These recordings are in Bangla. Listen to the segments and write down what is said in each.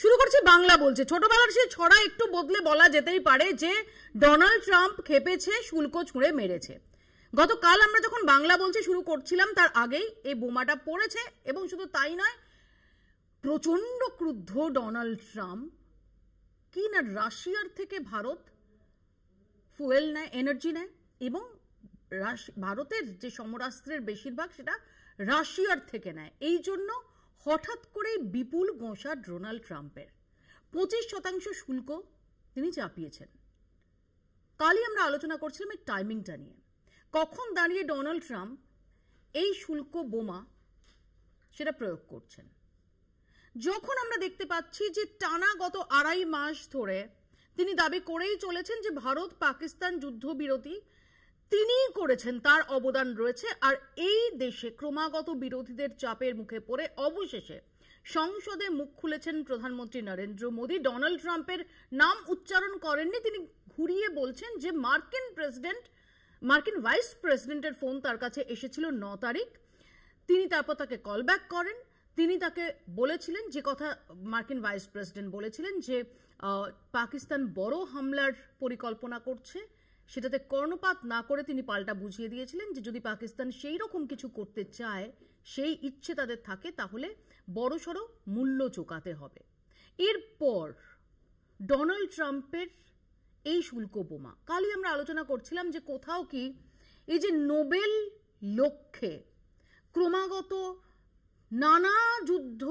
শুরু করছি বাংলা বলছে। ছোটবেলার সে ছড়া একটু বদলে বলা যেতেই পারে যে ডোনাল্ড ট্রাম্প খেপেছে, শুল্ক ছুঁড়ে মেরেছে। গতকাল আমরা যখন বাংলা বলছে শুরু করছিলাম তার আগেই এই বোমাটা পড়েছে, এবং শুধু তাই নয়, প্রচন্ড ক্রুদ্ধ ডোনাল্ড ট্রাম্প। কি না, রাশিয়ার থেকে ভারত ফুয়েল নেয়, এনার্জি নেয়, এবং ভারতের যে সমরাস্ত্রের বেশিরভাগ সেটা রাশিয়ার থেকে নেয়। এই জন্য হঠাৎ করে বিপুল গোঁসা ডোনাল্ড ট্রাম্পের 25% শুল্ক তিনি চাপিয়েছেন। কালই আমরা আলোচনা করছিলাম এই টাইমিংটা নিয়ে, কখন দাঁড়িয়ে ডোনাল্ড ট্রাম্প এই শুল্ক বোমা সেটা প্রয়োগ করছেন। যখন আমরা দেখতে পাচ্ছি যে টানা গত 2.5 মাস ধরে তিনি দাবি করেই চলেছেন যে ভারত পাকিস্তান যুদ্ধবিরতি তিনিই করেছেন, তার অবদান রয়েছে। আর এই দেশে ক্রমাগত বিরোধীদের চাপের মুখে পড়ে অবশেষে সংসদে মুখ খুলেছেন প্রধানমন্ত্রী নরেন্দ্র মোদী। ডোনাল্ড ট্রাম্পের নাম উচ্চারণ করেননি, তিনি ঘুরিয়ে বলছেন যে মার্কিন ভাইস প্রেসিডেন্টের ফোন তার কাছে এসেছিল 9 তারিখ। তিনি তারপর তাকে কল ব্যাক করেন। তিনি তাকে বলেছিলেন যে কথা মার্কিন ভাইস প্রেসিডেন্ট বলেছিলেন যে পাকিস্তান বড় হামলার পরিকল্পনা করছে, সেটাতে কর্ণপাত না করে তিনি পাল্টা বুঝিয়ে দিয়েছিলেন যে যদি পাকিস্তান সেই রকম কিছু করতে চায়, সেই ইচ্ছে তাদের থাকে, তাহলে বড়সড় মূল্য চোকাতে হবে। এরপর ডোনাল্ড ট্রাম্পের এই শুল্ক বোমা, কালই আমরা আলোচনা করছিলাম যে কোথাও কি এই যে নোবেল লক্ষ্যে ক্রমাগত নানা যুদ্ধ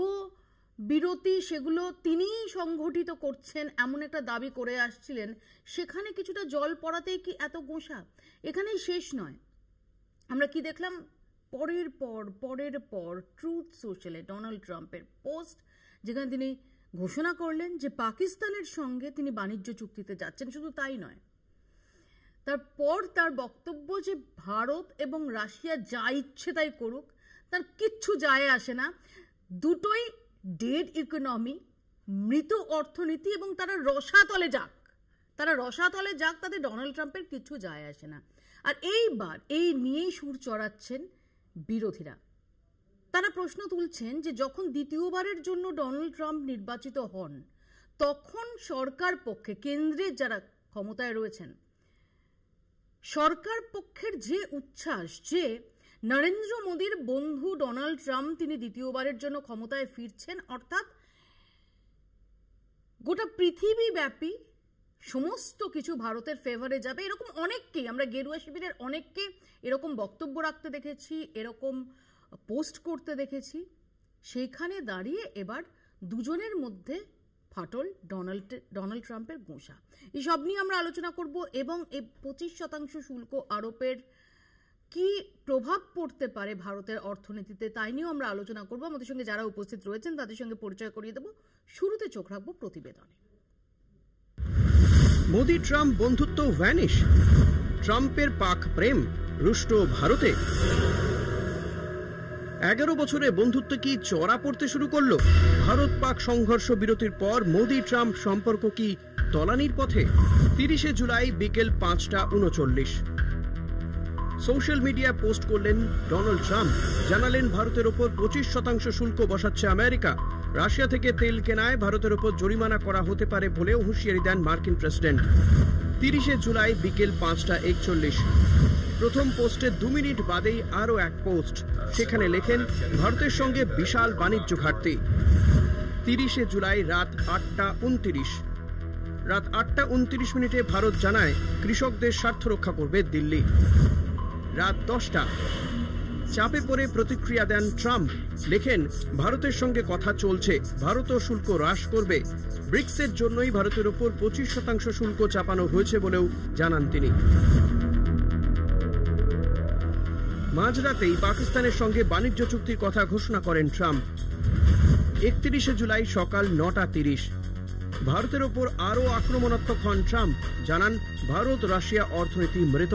বিরতি সেগুলো তিনিই সংগঠিত করছেন এমন একটা দাবি করে আসছিলেন, সেখানে কিছুটা জল পড়াতেই কি এত গোঁসা? এখানেই শেষ নয়। আমরা কি দেখলাম পরের পর ট্রুথ সোশ্যালে ডোনাল্ড ট্রাম্পের পোস্ট, যেখানে তিনি ঘোষণা করলেন যে পাকিস্তানের সঙ্গে তিনি বাণিজ্য চুক্তিতে যাচ্ছেন। শুধু তাই নয়, তারপর তার বক্তব্য যে ভারত এবং রাশিয়া যা ইচ্ছে তাই করুক, তার কিচ্ছু যায় আসে না, দুটোই ডেড ইকোনমি, মৃত অর্থনীতি, এবং তারা রসাতলে যাক, তাতে ডোনাল্ড ট্রাম্পের কিছু যায় আসে না। আর এইবার এই নিয়েই সুর চড়াচ্ছেন বিরোধীরা। তারা প্রশ্ন তুলছেন যে যখন দ্বিতীয়বারের জন্য ডোনাল্ড ট্রাম্প নির্বাচিত হন, তখন সরকার পক্ষে, কেন্দ্রের যারা ক্ষমতায় রয়েছেন, সরকার পক্ষের যে উচ্ছ্বাস যে নরেন্দ্র মোদীর বন্ধু ডোনাল্ড ট্রাম্প তিনি দ্বিতীয়বারের জন্য ক্ষমতায় ফিরছেন, অর্থাৎ গোটা পৃথিবীব্যাপী সমস্ত কিছু ভারতের ফেভারে যাবে, এরকম অনেককেই আমরা গেরুয়া শিবিরের অনেককে এরকম বক্তব্য রাখতে দেখেছি, এরকম পোস্ট করতে দেখেছি। সেইখানে দাঁড়িয়ে এবার দুজনের মধ্যে ফাটল, ডোনাল্ড ট্রাম্পের গোঁসা। এসব নিয়ে আমরা আলোচনা করব, এবং এই 25% শুল্ক আরোপের কি প্রভাব পড়তে পারে ভারতের অর্থনীতিতে, তাই নিয়েও আমরা আলোচনা করব। আমাদের সঙ্গে যারা উপস্থিত রয়েছেন তাদের সঙ্গে পরিচয় করিয়ে দেব। শুরুতে চোখ রাখবো প্রতিবেদনে। মোদি ট্রাম্প বন্ধুত্ব ভ্যানিশ, ট্রাম্পের পাক প্রেম রুষ্ট ভারতে। 11 বছরে বন্ধুত্ব কি চড়া পড়তে শুরু করলো? ভারত পাক সংঘর্ষ বিরতির পর মোদি ট্রাম্প সম্পর্ক কি তলানির পথে? 30 জুলাই বিকেল 5:39 সোশ্যাল মিডিয়া পোস্ট করলেন ডোনাল্ড ট্রাম্প। জানালেন ভারতের ওপর 25% শুল্ক বসাচ্ছে আমেরিকা। রাশিয়া থেকে তেল কেনায় ভারতের ওপর জরিমানা করা হতে পারে বলেও হুঁশিয়ারি দেন মার্কিন প্রেসিডেন্ট। 30 জুলাই বিকেল 5:41 প্রথম পোস্টের 2 মিনিট বাদেই আরও এক পোস্ট, সেখানে লেখেন ভারতের সঙ্গে বিশাল বাণিজ্য ঘাটতি। 30 জুলাই রাত 8:29 রাত 8:29 ভারত জানায় কৃষকদের স্বার্থ রক্ষা করবে দিল্লি। রাত 10টা চাপে পড়ে প্রতিক্রিয়া দেন ট্রাম্প, লেখেন ভারতের সঙ্গে কথা চলছে, ভারতও শুল্ক হ্রাস করবে। ব্রিক্সের জন্যই ভারতের উপর 25% শুল্ক চাপানো হয়েছে বলেও জানান তিনি। মাঝরাতেই পাকিস্তানের সঙ্গে বাণিজ্য চুক্তির কথা ঘোষণা করেন ট্রাম্প। 31 জুলাই সকাল 9:30 ভারতের ওপর আরও আক্রমণাত্মক হন ট্রাম্প, জানান ভারত রাশিয়া অর্থনীতি মৃত।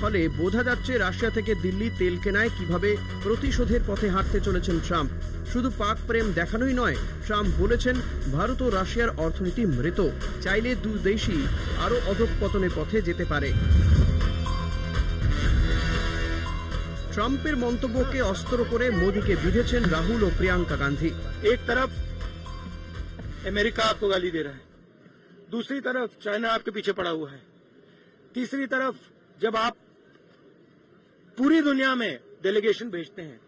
ফলে বোঝা যাচ্ছে রাশিয়া থেকে দিল্লি তেল কেনায় কিভাবে প্রতিশোধের পথে হাঁটতে চলেছেন ট্রাম্প। শুধু পাক প্রেম দেখানোই নয়, ট্রাম্প বলেছেন ভারত ও রাশিয়ার অর্থনীতি মৃত, চাইলে দুই দেশই আরও অধঃপতনের পথে যেতে পারে। ট্রাম্পের মন্তব্যকে অস্ত্র করে মোদীকে বিঁধেছেন রাহুল ও প্রিয়াঙ্কা গান্ধী। अमेरिका आपको गाली दे रहा है, दूसरी तरफ चाइना आपके पीछे पड़ा हुआ है, तीसरी तरफ जब आप पूरी दुनिया में डेलीगेशन भेजते हैं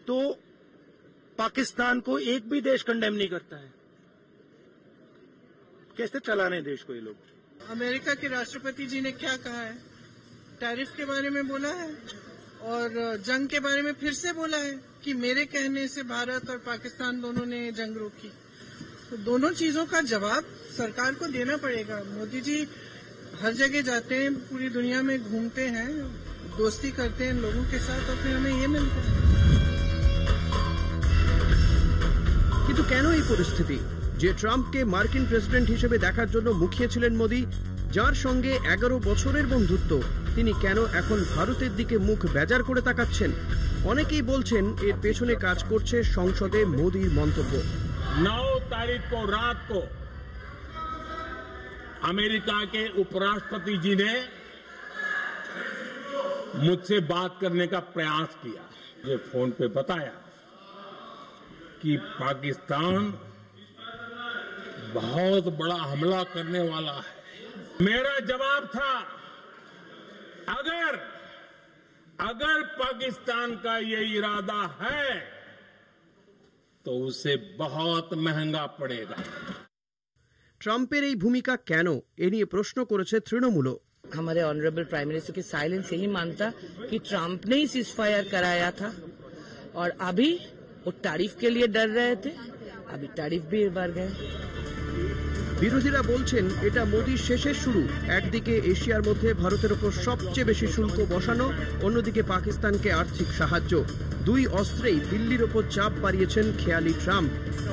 तो पाकिस्तान को एक भी देश कंडेम नहीं करता है। कैसे चलाने देश को ये लोग? अमेरिका के राष्ट्रपति जी ने क्या कहा है? टैरिफ के बारे में बोला है और जंग के बारे में फिर से बोला है कि मेरे कहने से भारत और पाकिस्तान दोनों ने जंग रोकी। तो दोनों चीजों का जवाब सरकार को देना पड़ेगा। मोदी जी हर जगह जाते हैं, पूरी दुनिया में घूमते हैं, दोस्ती करते हैं लोगों के साथ और फिर हमें ये मिलता है। কিন্তু কেন এই পরিস্থিতি যে ট্রাম্পকে মার্কিন প্রেসিডেন্ট হিসেবে দেখার জন্য মুখিয়েছিলেন মোদি, যার সঙ্গে 11 বছরের বন্ধুত্ব, তিনি কেন এখন ভারতের দিকে মুখ বেজার করে তাকাচ্ছেন? অনেকেই বলছেন এর পেছনে কাজ করছে সংসদে মোদির মন্তব্য। 9 तारीख को रात को अमेरिका के उपराष्ट्रपति जी ने मुझसे बात करने का प्रयास किया। मुझे फोन पे बताया कि पाकिस्तान बहुत बड़ा हमला करने वाला है। मेरा जवाब था अगर पाकिस्तान का ये इरादा है तो उसे बहुत महंगा पड़ेगा। ট্রাম্পের এই ভূমিকা কেন, এ নিয়ে প্রশ্ন করেছে তৃণমূলও। हमारे ऑनरेबल प्राइम मिनिस्टर की साइलेंस यही मानता कि ट्रंप ने ही सीज फायर कराया था और अभी वो टैरिफ के लिए डर रहे थे, अभी टैरिफ भी बढ़ गए। বিরোধীরা বলছেন এটা মোদির শেষের শুরু। একদিকে এশিয়ার মধ্যে ভারতের ওপর সবচেয়ে বেশি শুল্ক বসানো, অন্যদিকে পাকিস্তানকে আর্থিক সাহায্য, দুই অস্ত্রেই দিল্লির ওপর চাপ বাড়িয়েছেন খেয়ালি ট্রাম্প,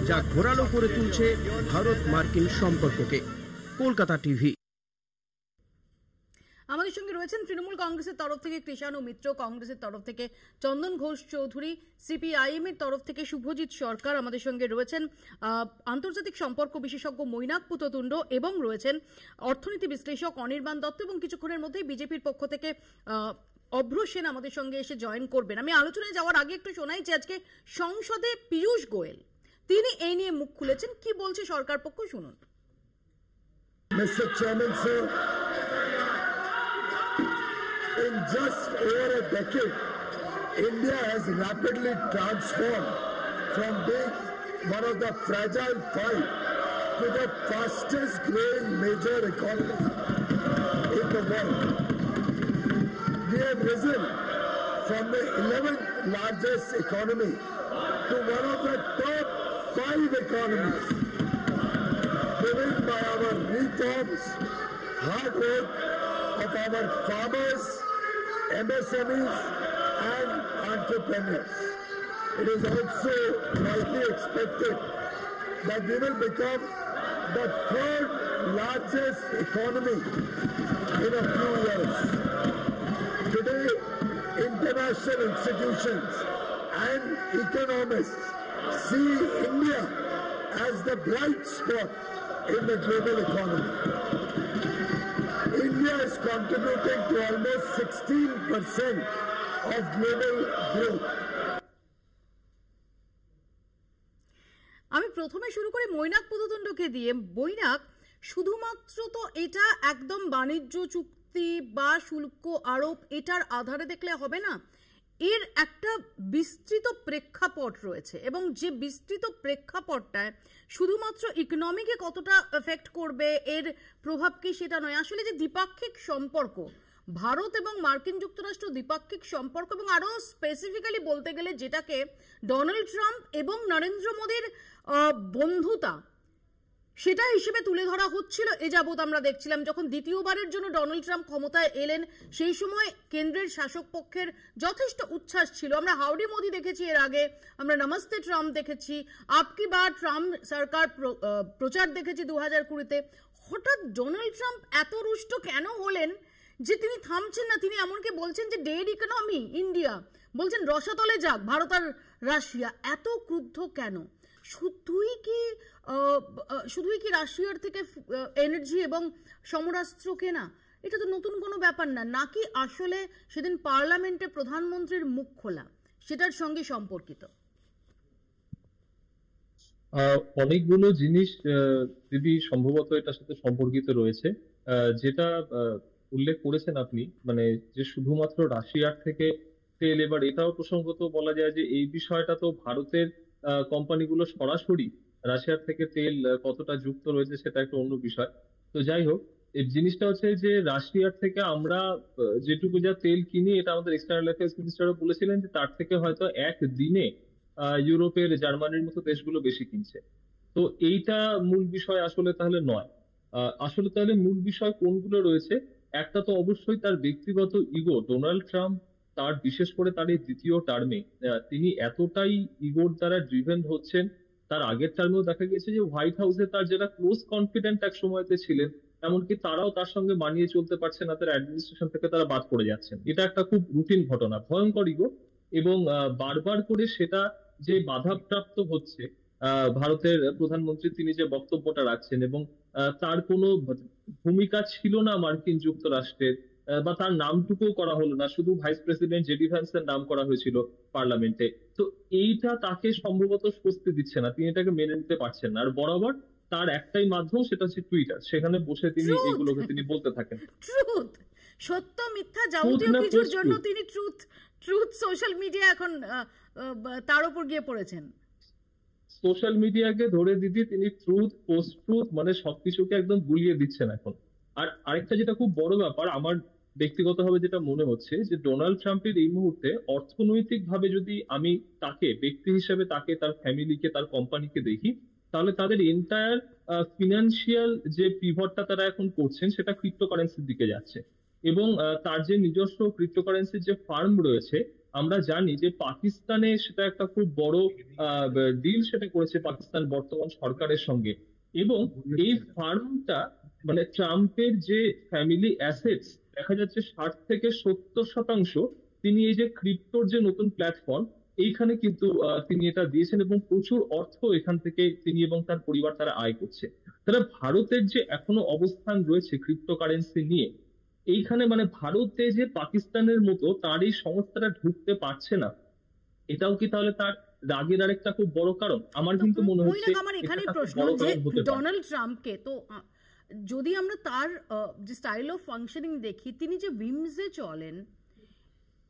যা ঘোরালো করে তুলছে ভারত মার্কিন সম্পর্ককে। কলকাতা টিভি। আমাদের সঙ্গে রয়েছেন তৃণমূল কংগ্রেসের তরফ থেকে কৃষাণু মিত্র, কংগ্রেসের তরফ থেকে চন্দন ঘোষ চৌধুরী, সিপিআইএম এর তরফ থেকে শুভজিৎ সরকার, আমাদের সঙ্গে রয়েছেন আন্তর্জাতিক সম্পর্ক বিশেষজ্ঞ মৈনাক পুততুণ্ড এবং রয়েছেন অর্থনীতি বিশ্লেষক অনির্বাণ দত্ত এবং কিছুক্ষণের মধ্যেই বিজেপির পক্ষ থেকে অভ্র সেন আমাদের সঙ্গে এসে জয়েন করবেন। আমি আলোচনায় যাওয়ার আগে একটু শোনাই যে আজকে সংসদে পীযূষ গোয়েল তিনি এই নিয়ে মুখ খুলেছেন, কি বলছে সরকার পক্ষ শুনুন। Mr. Chairman, sir, in just over a decade, India has rapidly transformed from being one of the fragile five to the fastest growing major economy in the world. We have risen from the 11th largest economy to one of the top 5 economies, driven by our reforms, hard work of our farmers, MSMEs and entrepreneurs. It is also widely expected that we will become the 3rd largest economy in a few years. Today, international institutions and economists see India as the bright spot in the global economy. India is contributing to almost 16% of global growth. আমি প্রথমে শুরু করি মৈনাক পুততুণ্ডকে দিয়ে। মৈনাক, শুধুমাত্র তো এটা একদম বাণিজ্য চুক্তি বা শুল্ক আরোপ এটার আধারে দেখলে হবে না, এর একটা বিস্তৃত প্রেক্ষাপট রয়েছে এবং যে বিস্তৃত প্রেক্ষাপটটায় শুধুমাত্র ইকোনমিকে কতটা এফেক্ট করবে এর প্রভাব কি সেটা নয়, আসলে যে দ্বিপাক্ষিক সম্পর্ক ভারত এবং মার্কিন যুক্তরাষ্ট্র দ্বিপাক্ষিক সম্পর্ক এবং আরো স্পেসিফিক্যালি বলতে গেলে যেটাকে ডোনাল্ড ট্রাম্প এবং নরেন্দ্র মোদীর বন্ধুতা সেটা হিসেবে তুলে ধরা হচ্ছিল এ যাবৎ আমরা দেখছিলাম। যখন দ্বিতীয়বারের জন্য ডোনাল্ড ট্রাম্প ক্ষমতায় এলেন সেই সময় কেন্দ্রের শাসক পক্ষের যথেষ্ট উচ্ছ্বাস ছিল। আমরা হাউডি মোদি দেখেছি, এর আগে আমরা নমস্তে ট্রাম্প দেখেছি, আপকি বার ট্রাম্প সরকার প্রচার দেখেছি 2020-তে। হঠাৎ ডোনাল্ড ট্রাম্প এত রুষ্ট কেন হলেন যে তিনি থামছেন না? তিনি এমনকি বলছেন যে ডেড ইকোনমি ইন্ডিয়া, বলছেন রসাতলে যাক ভারত আর রাশিয়া। এত ক্রুদ্ধ কেন? শুধুই কি রাশিয়ার থেকে এনার্জি এবং সমরাস্ত্র কেনা? এটা তো নতুন কোনো ব্যাপার না, নাকি আসলে সেদিন পার্লামেন্টে প্রধানমন্ত্রীর মুখ খোলা সেটার সঙ্গে সম্পর্কিত? অনেকগুলো জিনিস দিদি সম্ভবত এটার সাথে সম্পর্কিত রয়েছে, যেটা উল্লেখ করেছেন আপনি, মানে যে শুধুমাত্র রাশিয়ার থেকে তেল। এবার এটাও প্রসঙ্গত বলা যায় যে এই বিষয়টা তো ভারতের কোম্পানিগুলো সরাসরি রাশিয়ার থেকে তেল কতটা যুক্ত রয়েছে সেটা একটা অন্য বিষয়। তো যাই হোক, এই জিনিসটা হচ্ছে যে রাশিয়ার থেকে আমরা যেটুকু যা তেল কিনি, এটা আমাদের এক্সটার্নাল অ্যাফেয়ার্স মিনিস্টারও বলেছিলেন যে তার থেকে হয়তো একদিনে ইউরোপের, জার্মানির মতো দেশগুলো বেশি কিনছে। তো এইটা মূল বিষয় আসলে তাহলে নয়। আসলে তাহলে মূল বিষয় কোনগুলো রয়েছে? একটা তো অবশ্যই তার ব্যক্তিগত ইগো। ডোনাল্ড ট্রাম্প তার, বিশেষ করে তার এই দ্বিতীয় টার্মে তিনি এতটাই ইগোর দ্বারা ড্রিভেন হচ্ছেন। তার আগের টার্মেও দেখা গেছে যে হোয়াইট হাউসে তার যারা ক্লোজ কনফিডেন্ট এক সময়তে ছিলেন, এমনকি তারাও তার সঙ্গে মানিয়ে চলতে পারছে না, তার অ্যাডমিনিস্ট্রেশন থেকে তারা বাদ পড়ে যাচ্ছেন। এটা একটা খুব রুটিন ঘটনা, ভয়ঙ্কর ইগো। এবং বারবার করে সেটা যে বাধাপ্রাপ্ত হচ্ছে, ভারতের প্রধানমন্ত্রী তিনি যে বক্তব্যটা রাখছেন, এবং তার কোনো ভূমিকা ছিল না মার্কিন যুক্তরাষ্ট্রের, বা তার নামটুকুও করা হলো না, শুধু ভাইস প্রেসিডেন্ট জেডি ভ্যান্সের নাম করা হয়েছিল পার্লামেন্টে। তো এইটা তাকে সম্ভবত স্বস্তি দিচ্ছে না, তিনি এটাকে মেনে নিতে পারছেন না। আর বরাবর তার একটাই মাধ্যম, সেটা হচ্ছে টুইটার, সেখানে বসে তিনি এগুলোকে তিনি বলতে থাকেন। ট্রুথ, সত্য মিথ্যা যাবতীয় কিছুর জন্য তিনি ট্রুথ সোশ্যাল মিডিয়া এখন তার উপর গিয়ে পড়েছেন। সোশ্যাল মিডিয়াকে ধরে দিদি তিনি ট্রুথ, পোস্ট ট্রুথ, মানে সবকিছুকে একদম গুলিয়ে দিচ্ছেন এখন। আর আরেকটা যেটা খুব বড় ব্যাপার আমার ব্যক্তিগতভাবে যেটা মনে হচ্ছে, যে ডোনাল্ড ট্রাম্পের এই মুহূর্তে অর্থনৈতিক ভাবে যদি আমি তাকে ব্যক্তি হিসেবে, তাকে, তার ফ্যামিলিকে, তার কোম্পানিকে দেখি, তাহলে তাদের এন্টায়ার ফিনান্সিয়াল যে পিভটটা তারা এখন করছেন সেটা ক্রিপ্টোকারেন্সির দিকে যাচ্ছে। এবং তার যে নিজস্ব ক্রিপ্টোকারেন্সির যে ফার্ম রয়েছে, আমরা জানি যে পাকিস্তানে সেটা একটা খুব বড় ডিল সেটা করেছে পাকিস্তান বর্তমান সরকারের সঙ্গে। এবং এই ফার্মটা, মানে ট্রাম্পের যে ফ্যামিলি অ্যাসেটস, দেখা যাচ্ছে 60 থেকে 70% তিনি এই যে ক্রিপ্টোর যে নতুন প্ল্যাটফর্ম, এইখানে কিন্তু তিনি এটা দিয়েছেন, এবং প্রচুর অর্থ এখান থেকে তিনি এবং তার পরিবার তারা আয় করছে। তারা ভারতের যে এখনো অবস্থান রয়েছে ক্রিপ্টোকারেন্সি নিয়ে, এইখানে মানে ভারতে যে পাকিস্তানের মতো তার এই সংস্থাটা ঢুকতে পারছে না, এটাও কি তাহলে তার রাগের আরেকটা খুব বড় কারণ? আমার কিন্তু মনে হচ্ছে আমার এখানে প্রশ্ন যে ডোনাল্ড ট্রাম্পকে, তো যদি আমরা তার যে স্টাইল অফ ফাংশনিং দেখি, তিনি যে উইমসে চলেন,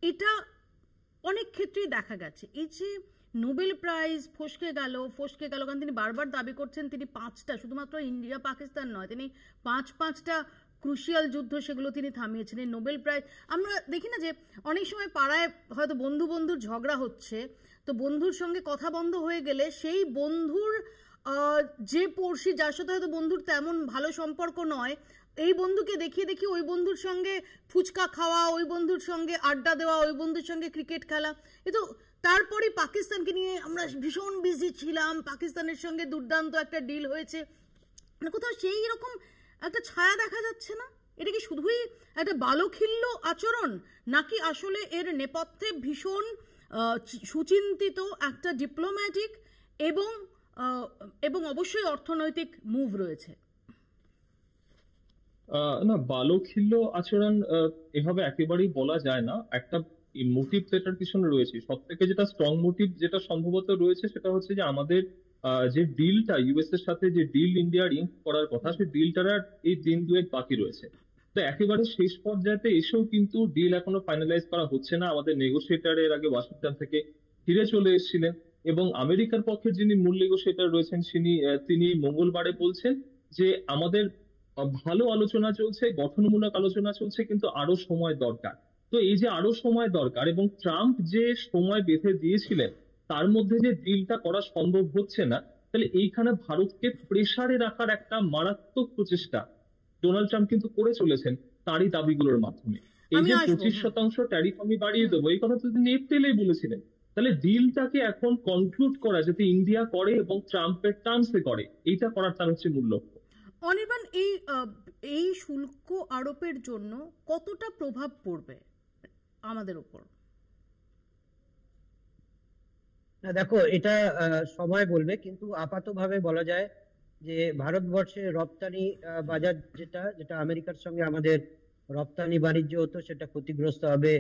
এটা অনেক ক্ষেত্রেই দেখা গেছে। এই যে নোবেল প্রাইজ ফসকে গেল, কারণ তিনি বারবার দাবি করছেন তিনি 5টা, শুধুমাত্র ইন্ডিয়া পাকিস্তান নয়, তিনি 5টা ক্রুশিয়াল যুদ্ধ সেগুলো তিনি থামিয়েছেন। এই নোবেল প্রাইজ আমরা দেখি না যে অনেক সময় পাড়ায় হয়তো বন্ধুর ঝগড়া হচ্ছে, তো বন্ধুর সঙ্গে কথা বন্ধ হয়ে গেলে সেই বন্ধুর যে পড়শি, যার সাথে হয়তো বন্ধুর তেমন ভালো সম্পর্ক নয়, এই বন্ধুকে দেখিয়ে ওই বন্ধুর সঙ্গে ফুচকা খাওয়া, ওই বন্ধুর সঙ্গে আড্ডা দেওয়া, ওই বন্ধুর সঙ্গে ক্রিকেট খেলা। কিন্তু তারপরে পাকিস্তানকে নিয়ে আমরা ভীষণ বিজি ছিলাম, পাকিস্তানের সঙ্গে দুর্দান্ত একটা ডিল হয়েছে, মানে কোথাও সেই রকম একটা ছায়া দেখা যাচ্ছে না। এটা কি শুধুই একটা বালখিল্য আচরণ, নাকি আসলে এর নেপথ্যে ভীষণ সুচিন্তিত একটা ডিপ্লোম্যাটিক এবং অবশ্যই অর্থনৈতিক মুভ রয়েছে? না, বালখিল্য আচরণ এভাবে একেবারেই বলা যায় না। একটা মোটিভ এটার পিছনে রয়েছে, সব থেকে যেটা স্ট্রং মোটিভ যেটা সম্ভবত রয়েছে, সেটা হচ্ছে যে আমাদের যে ডিলটা ইউএস এর সাথে, যে ডিল ইন্ডিয়ার ইঙ্ক করার কথা, সেই ডিলটার এই দিন দুয়েক বাকি রয়েছে। তো একেবারে শেষ পর্যায়ে এসেও কিন্তু ডিল এখনো ফাইনালাইজ করা হচ্ছে না। আমাদের নেগোসিয়েটার এর আগে ওয়াশিংটন থেকে ফিরে চলে এসেছিলেন, এবং আমেরিকার পক্ষে যিনি মূল নেগোসিয়েটার রয়েছেন তিনি মঙ্গলবারে বলছেন যে আমাদের ভালো আলোচনা চলছে, গঠনমূলক আলোচনা চলছে, কিন্তু আরো সময় দরকার। তো এই যে আরো সময় দরকার, এবং ট্রাম্প যে সময় বেঁধে দিয়েছিলেন তার মধ্যে যে ডিলটা করা সম্ভব হচ্ছে না, তাহলে এইখানে ভারতকে প্রেসারে রাখার একটা মারাত্মক প্রচেষ্টা ডোনাল্ড ট্রাম্প কিন্তু করে চলেছেন তারই দাবিগুলোর মাধ্যমে। এই যে 25% ট্যারিফ আমি বাড়িয়ে দেবো, এই কথা তো তিনি এপ্রিলেই বলেছিলেন। তাহলে ডিলটাকে এখন কনক্লুড করা যাতে ইন্ডিয়া করে এবং ট্রাম্পের টার্মসে করে, এইটা করার তার হচ্ছে মূল লক্ষ্য। অনির্বাণ, এই শুল্ক আরোপের জন্য কতটা প্রভাব পড়বে আমাদের উপর? না দেখো, এটা সময় বলবে, কিন্তু আপাতভাবে বলা যায় যে ভারতবর্ষের রপ্তানি বাজার যেটা আমেরিকার সঙ্গে আমাদের রপ্তানি বাণিজ্য হতো, সেটা ক্ষতিগ্রস্ত হবে।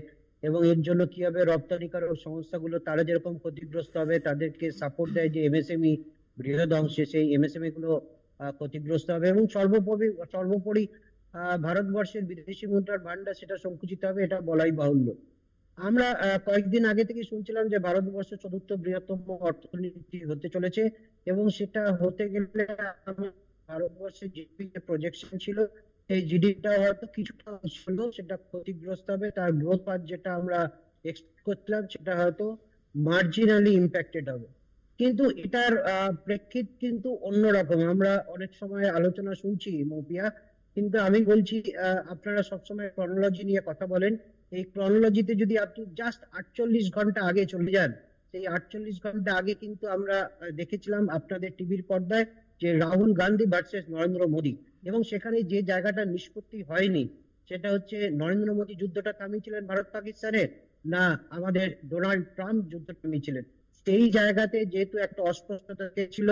এবং এর জন্য কি হবে, রপ্তানিকারক সংস্থাগুলো তারা যেরকম ক্ষতিগ্রস্ত হবে, তাদেরকে সাপোর্ট দেয় যে এমএসএমই বৃহৎ অংশে সেই এমএসএমই গুলো ক্ষতিগ্রস্ত হবে, এবং সর্বোপরি ভারতবর্ষের বিদেশি মুদ্রার ভান্ডার সেটা সংকুচিত হবে, এটা বলাই বাহুল্য। আমরা কয়েকদিন আগে থেকে শুনছিলাম যে ভারতবর্ষ চতুর্থ বৃহত্তম অর্থনীতি হতে চলেছে, এবং সেটা হতে গেলে ভারতবর্ষের জিডিপি যে প্রজেকশন ছিল সেই জিডিপিটা হয়তো কিছুটা ছিল সেটা ক্ষতিগ্রস্ত হবে, তার গ্রোথ পাথ যেটা আমরা এক্সপেক্ট করছিলাম সেটা হয়তো মার্জিনালি ইম্প্যাক্টেড হবে। কিন্তু এটার প্রেক্ষিত কিন্তু অন্যরকম। আমরা অনেক সময় আলোচনা শুনছি মৌপিয়া, কিন্তু আমি বলছি আপনারা সবসময় ক্রনোলজি নিয়ে কথা বলেন, এই ক্রনোলজিতে যদি আপনি জাস্ট 48 ঘন্টা আগে চলে যান, সেই 48 ঘন্টা আগে কিন্তু আমরা দেখেছিলাম আপনাদের টিভির পর্দায় যে রাহুল গান্ধী ভার্সেস নরেন্দ্র মোদী, এবং সেখানে যে জায়গাটা নিষ্পত্তি হয়নি সেটা হচ্ছে নরেন্দ্র মোদী যুদ্ধটা থামিয়েছিলেন ভারত পাকিস্তানের, না আমাদের ডোনাল্ড ট্রাম্প যুদ্ধ থামিয়েছিলেন। সেই জায়গাতে যেহেতু একটা অস্পষ্টতা ছিল,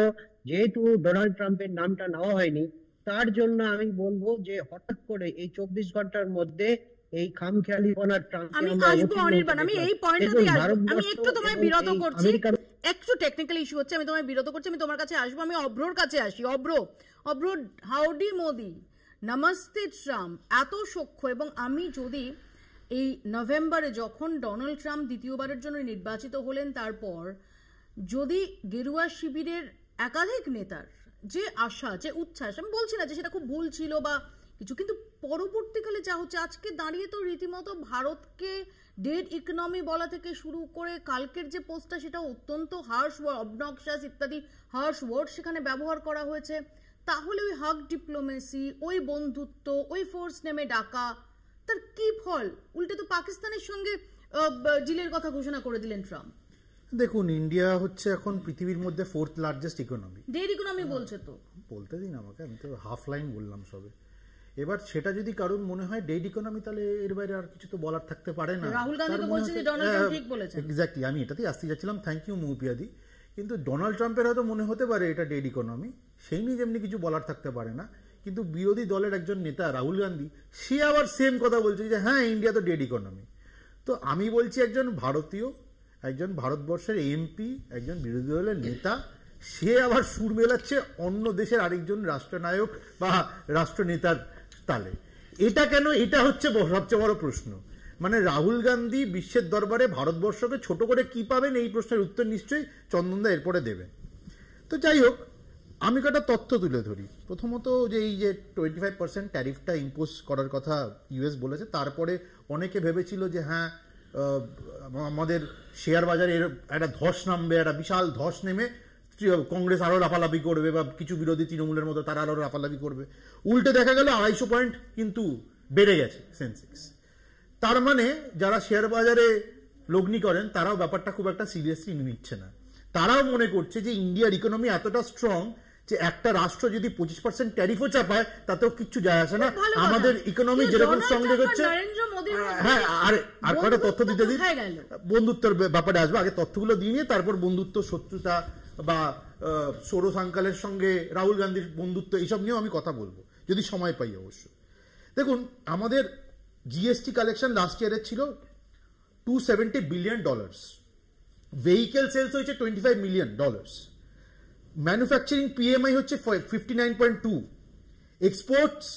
যেহেতু ডোনাল্ড ট্রাম্পের নামটা নেওয়া হয়নি, তার জন্য আমি বলবো যে হঠাৎ করে এই 24 ঘন্টার মধ্যে এই খামখেয়ালিপনার আমি আসবো অনির্বাণ, আমি এই পয়েন্টটাতে আসবো। আমি একটু তোমায় বিরত করছি, একটু টেকনিক্যাল ইস্যু হচ্ছে, আমি তোমায় বিরত করছি, আমি তোমার কাছে আসবো। আমি অব্রোর কাছে আসি। অব্র, হাউডি মোদি, নমস্তে ট্রাম্প, এত সখ্য। এবং আমি যদি এই নভেম্বরে যখন ডোনাল্ড ট্রাম্প দ্বিতীয়বারের জন্য নির্বাচিত হলেন, তারপর যদি গেরুয়া শিবিরের একাধিক নেতার যে আশা, যে উচ্ছ্বাস, আমি বলছি না যে সেটা খুব ভুল ছিল বা কিছু, কিন্তু পরবর্তীকালে যা হচ্ছে আজকে দাঁড়িয়ে তো রীতিমতো ভারতকে ডেড ইকোনমি বলা থেকে শুরু করে কালকের যে পোস্টটা সেটা অত্যন্ত হার্শ ওয়ার্ড, অবনক্সাস ইত্যাদি হার্শ ওয়ার্ড সেখানে ব্যবহার করা হয়েছে। তাহলে ওই হাগ ডিপ্লোমেসি, ওই বন্ধুত্ব, ওই ফোর্স নেমে ডাকা, তার কি ফল? উল্টে তো পাকিস্তানের সঙ্গে ডিলের কথা ঘোষণা করে দিলেন ট্রাম্প। দেখুন, ইন্ডিয়া হচ্ছে এখন পৃথিবীর মধ্যে 4th largest economy. Dead economy বলছে তো, বলতে দিন আমাকে, আমি তো হাফ লাইন বললাম সবে। এবার সেটা যদি কারণ মনে হয় ডেড ইকোনমি, তাহলে এর বাইরে আর কিছু তো বলার থাকতে পারে না। রাহুল গান্ধী তো বলছে যে ডোনাল্ড ট্রাম্প ঠিক বলেছেন। এক্স্যাক্টলি, আমি এটাতেই আসতে যাচ্ছিলাম, থ্যাংক ইউ মৌপিয়াদি। কিন্তু ডোনাল্ড ট্রাম্পের হয়তো মনে হতে পারে এটা ডেড ইকোনমি, সেই নিয়ে যেমনি কিছু বলার থাকতে পারে না। কিন্তু বিরোধী দলের একজন নেতা রাহুল গান্ধী, সে আবার সেম কথা বলছে যে হ্যাঁ ইন্ডিয়া তো ডেড ইকোনমি। তো আমি বলছি একজন ভারতীয়, একজন ভারতবর্ষের এমপি, একজন বিরোধী দলের নেতা, সে আবার সুর মেলাচ্ছে অন্য দেশের আরেকজন রাষ্ট্রনায়ক বা রাষ্ট্রনেতার তালে। এটা কেন? এটা হচ্ছে সবচেয়ে বড় প্রশ্ন। মানে রাহুল গান্ধী বিশ্বের দরবারে ভারতবর্ষকে ছোট করে কি পাবেন, এই প্রশ্নের উত্তর নিশ্চয়ই চন্দনদা এরপরে দেবেন। তো যাই হোক, আমি কটা তথ্য তুলে ধরি। প্রথমত যে এই যে 25% ট্যারিফটা ইম্পোজ করার কথা ইউএস বলেছে, তারপরে অনেকে ভেবেছিল যে হ্যাঁ আমাদের শেয়ার বাজারে এর একটা ধস নামবে, একটা বিশাল ধস নেমে কংগ্রেস আরো লাফালাফি করবে বা কিছু বিরোধী তৃণমূলের মতো তারা আরো লাফালাফি করবে। উল্টে দেখা গেল 250 পয়েন্ট কিন্তু বেড়ে গেছে সেন্সেক্স। তার মানে যারা শেয়ার বাজারে লগ্নি করেন তারাও ব্যাপারটা খুব একটা সিরিয়াসলি নিচ্ছে না। তারাও মনে করছে যে ইন্ডিয়ার ইকোনমি এতটা স্ট্রং যে একটা রাষ্ট্র যদি 25% ট্যারিফও চাপায় তাতেও কিচ্ছু যায় আসে না। আমাদের ইকোনমি যেরকম স্ট্রং হচ্ছে। হ্যাঁ, আর কটা তথ্য দিতে দিন, বন্ধুত্বের ব্যাপারে আসবে। আগে তথ্যগুলো দিয়ে নিয়ে তারপর বন্ধুত্ব, শত্রুতা বা সৌরভ আঙ্কালের সঙ্গে রাহুল গান্ধীর বন্ধুত্ব, এইসব নিয়েও আমি কথা বলবো যদি সময় পাই অবশ্য। দেখুন, আমাদের জিএসটি কালেকশন লাস্ট ইয়ারের ছিল $270 বিলিয়ন, ভেহিকেল সেলস হয়েছে $25 মিলিয়ন, ম্যানুফ্যাকচারিং পিএমআই হচ্ছে 59.2, এক্সপোর্টস।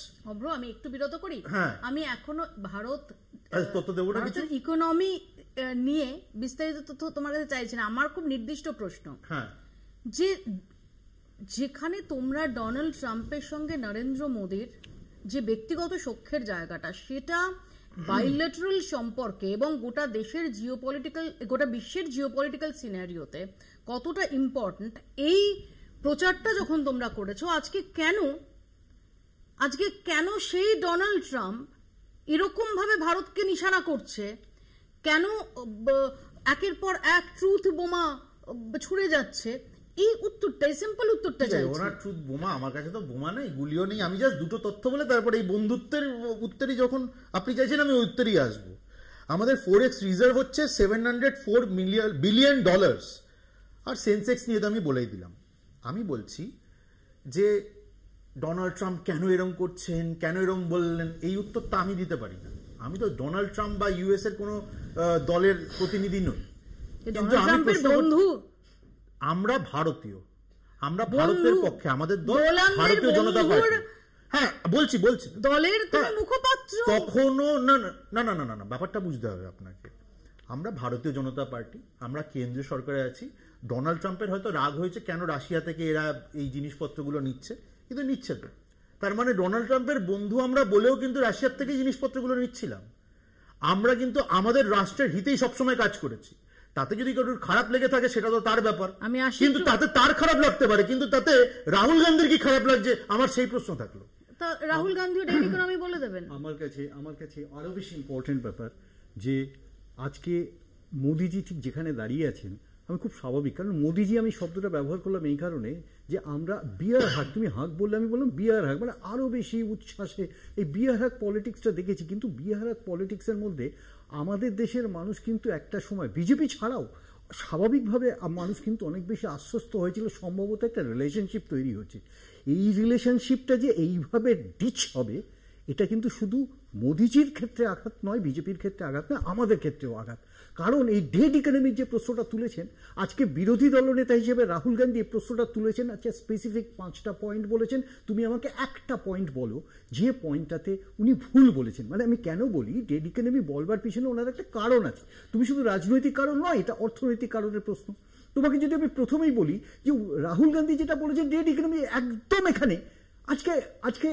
ব্রো আমি একটু বিরত করি, আমি এখনো ভারত তথ্য দেবো না কিছু ইকোনমি নিয়ে বিস্তারিত তথ্য তোমার কাছে চাইছি না। আমার খুব নির্দিষ্ট প্রশ্ন, যে যেখানে তোমরা ডোনাল্ড ট্রাম্পের সঙ্গে নরেন্দ্র মোদীর যে ব্যক্তিগত সখ্যের জায়গাটা, সেটা বাইলেটারাল সম্পর্কে এবং গোটা দেশের জিওপলিটিক্যাল, গোটা বিশ্বের জিওপলিটিক্যাল সিনারিওতে কতটা ইম্পর্টেন্ট, এই প্রচারটা যখন তোমরা করেছো, আজকে কেন সেই ডোনাল্ড ট্রাম্প এরকম ভাবে ভারতকে নিশানা করছে? কেন একের পর এক ট্রুথ বোমা ছুড়ে যাচ্ছে? এই উত্তরটাই, সিম্পল উত্তরটা চাইছি। ওনার ট্রুথ বোমা, আমার কাছে তো বোমা নেই, গুলিও নেই। আমি জাস্ট দুটো তথ্য বলে তারপরে এই বন্ধুত্বের উত্তরই যখন আপনি চাইছেন আমি উত্তরই আসবো। আমাদের ফরেক্স রিজার্ভ হচ্ছে $704 বিলিয়ন, আর সেন্সেক্স নিয়ে তো আমি বলেই দিলাম। আমি বলছি যে ডোনাল্ড ট্রাম্প কেন এরম করছেন, কেন এরম বললেন, এই উত্তরটা আমি দিতে পারি না। আমি তো ডোনাল্ড ট্রাম্প বা ইউএস এর কোনো দলের প্রতিনিধি নই। কিন্তু আমরা ভারতীয়, আমরা ভারতের পক্ষে, আমাদের দল ভারতীয় জনতা পার্টি। হ্যাঁ বলছি দলের মুখপাত্র কখনো না না না না না না ব্যাপারটা বুঝতে হবে আপনাকে। আমরা ভারতীয় জনতা পার্টি, আমরা কেন্দ্রীয় সরকারে আছি। ডোনাল্ড ট্রাম্পের হয়তো রাগ হয়েছে কেন রাশিয়া থেকে এরা এই জিনিসপত্রগুলো নিচ্ছে, কিন্তু নিচ্ছে তো। তার মানে ডোনাল্ড ট্রাম্পের বন্ধু আমরা বলেও কিন্তু রাশিয়ার থেকে জিনিসপত্রগুলো নিচ্ছিলাম। আমরা কিন্তু আমাদের রাষ্ট্রের হিতেই সবসময় কাজ করেছি। তাতে যদি কারোর খারাপ লেগে থাকে সেটা তো তার ব্যাপার, কিন্তু তাতে তার খারাপ লাগতে পারে, কিন্তু তাতে রাহুল গান্ধীর কি খারাপ লাগছে আমার সেই প্রশ্ন থাকলো। রাহুল গান্ধী ডেট ইকোনমি বলে দেবেন। আমার কাছে আরো বেশি ইম্পর্টেন্ট ব্যাপার যে আজকে মোদিজি ঠিক যেখানে দাঁড়িয়ে আছেন, আমি খুব স্বাভাবিক, কারণ মোদিজি আমি শব্দটা ব্যবহার করলাম এই কারণে যে আমরা বিয়ার হাক, তুমি হাক বললে আমি বললাম বিয়ার হাক, মানে আরো বেশি উচ্ছ্বাসে এই বিয়ার হাক পলিটিক্সটা দেখেছি। কিন্তু বিয়ার হাক পলিটিক্সের মধ্যে আমাদের দেশের মানুষ কিন্তু একটা সময় বিজেপি ছাড়াও স্বাভাবিকভাবে মানুষ কিন্তু অনেক বেশি আশ্বস্ত হয়েছিল, সম্ভবত একটা রিলেশনশিপ তৈরি হচ্ছে। এই রিলেশনশিপটা যে এইভাবে ডিচ হবে, এটা কিন্তু শুধু মোদিজির ক্ষেত্রে আঘাত নয়, বিজেপির ক্ষেত্রে আঘাত নয়, আমাদের ক্ষেত্রেও আঘাত। কারণ এই ডেড ইকোনমির যে প্রশ্নটা তুলেছেন, আজকে বিরোধী দলনেতা হিসেবে রাহুল গান্ধী এই প্রশ্নটা তুলেছেন। আচ্ছা স্পেসিফিক 5টা পয়েন্ট বলেছেন, তুমি আমাকে একটা পয়েন্ট বলো যে পয়েন্টটাতে উনি ভুল বলেছেন। মানে আমি কেন বলি ডেড ইকোনমি বলবার পিছনে ওনার একটা কারণ আছে, তুমি শুধু রাজনৈতিক কারণ নয়, এটা অর্থনৈতিক কারণের প্রশ্ন। তোমাকে যদি আমি প্রথমেই বলি যে রাহুল গান্ধী যেটা বলেছেন ডেড ইকোনমি একদম এখানে আজকে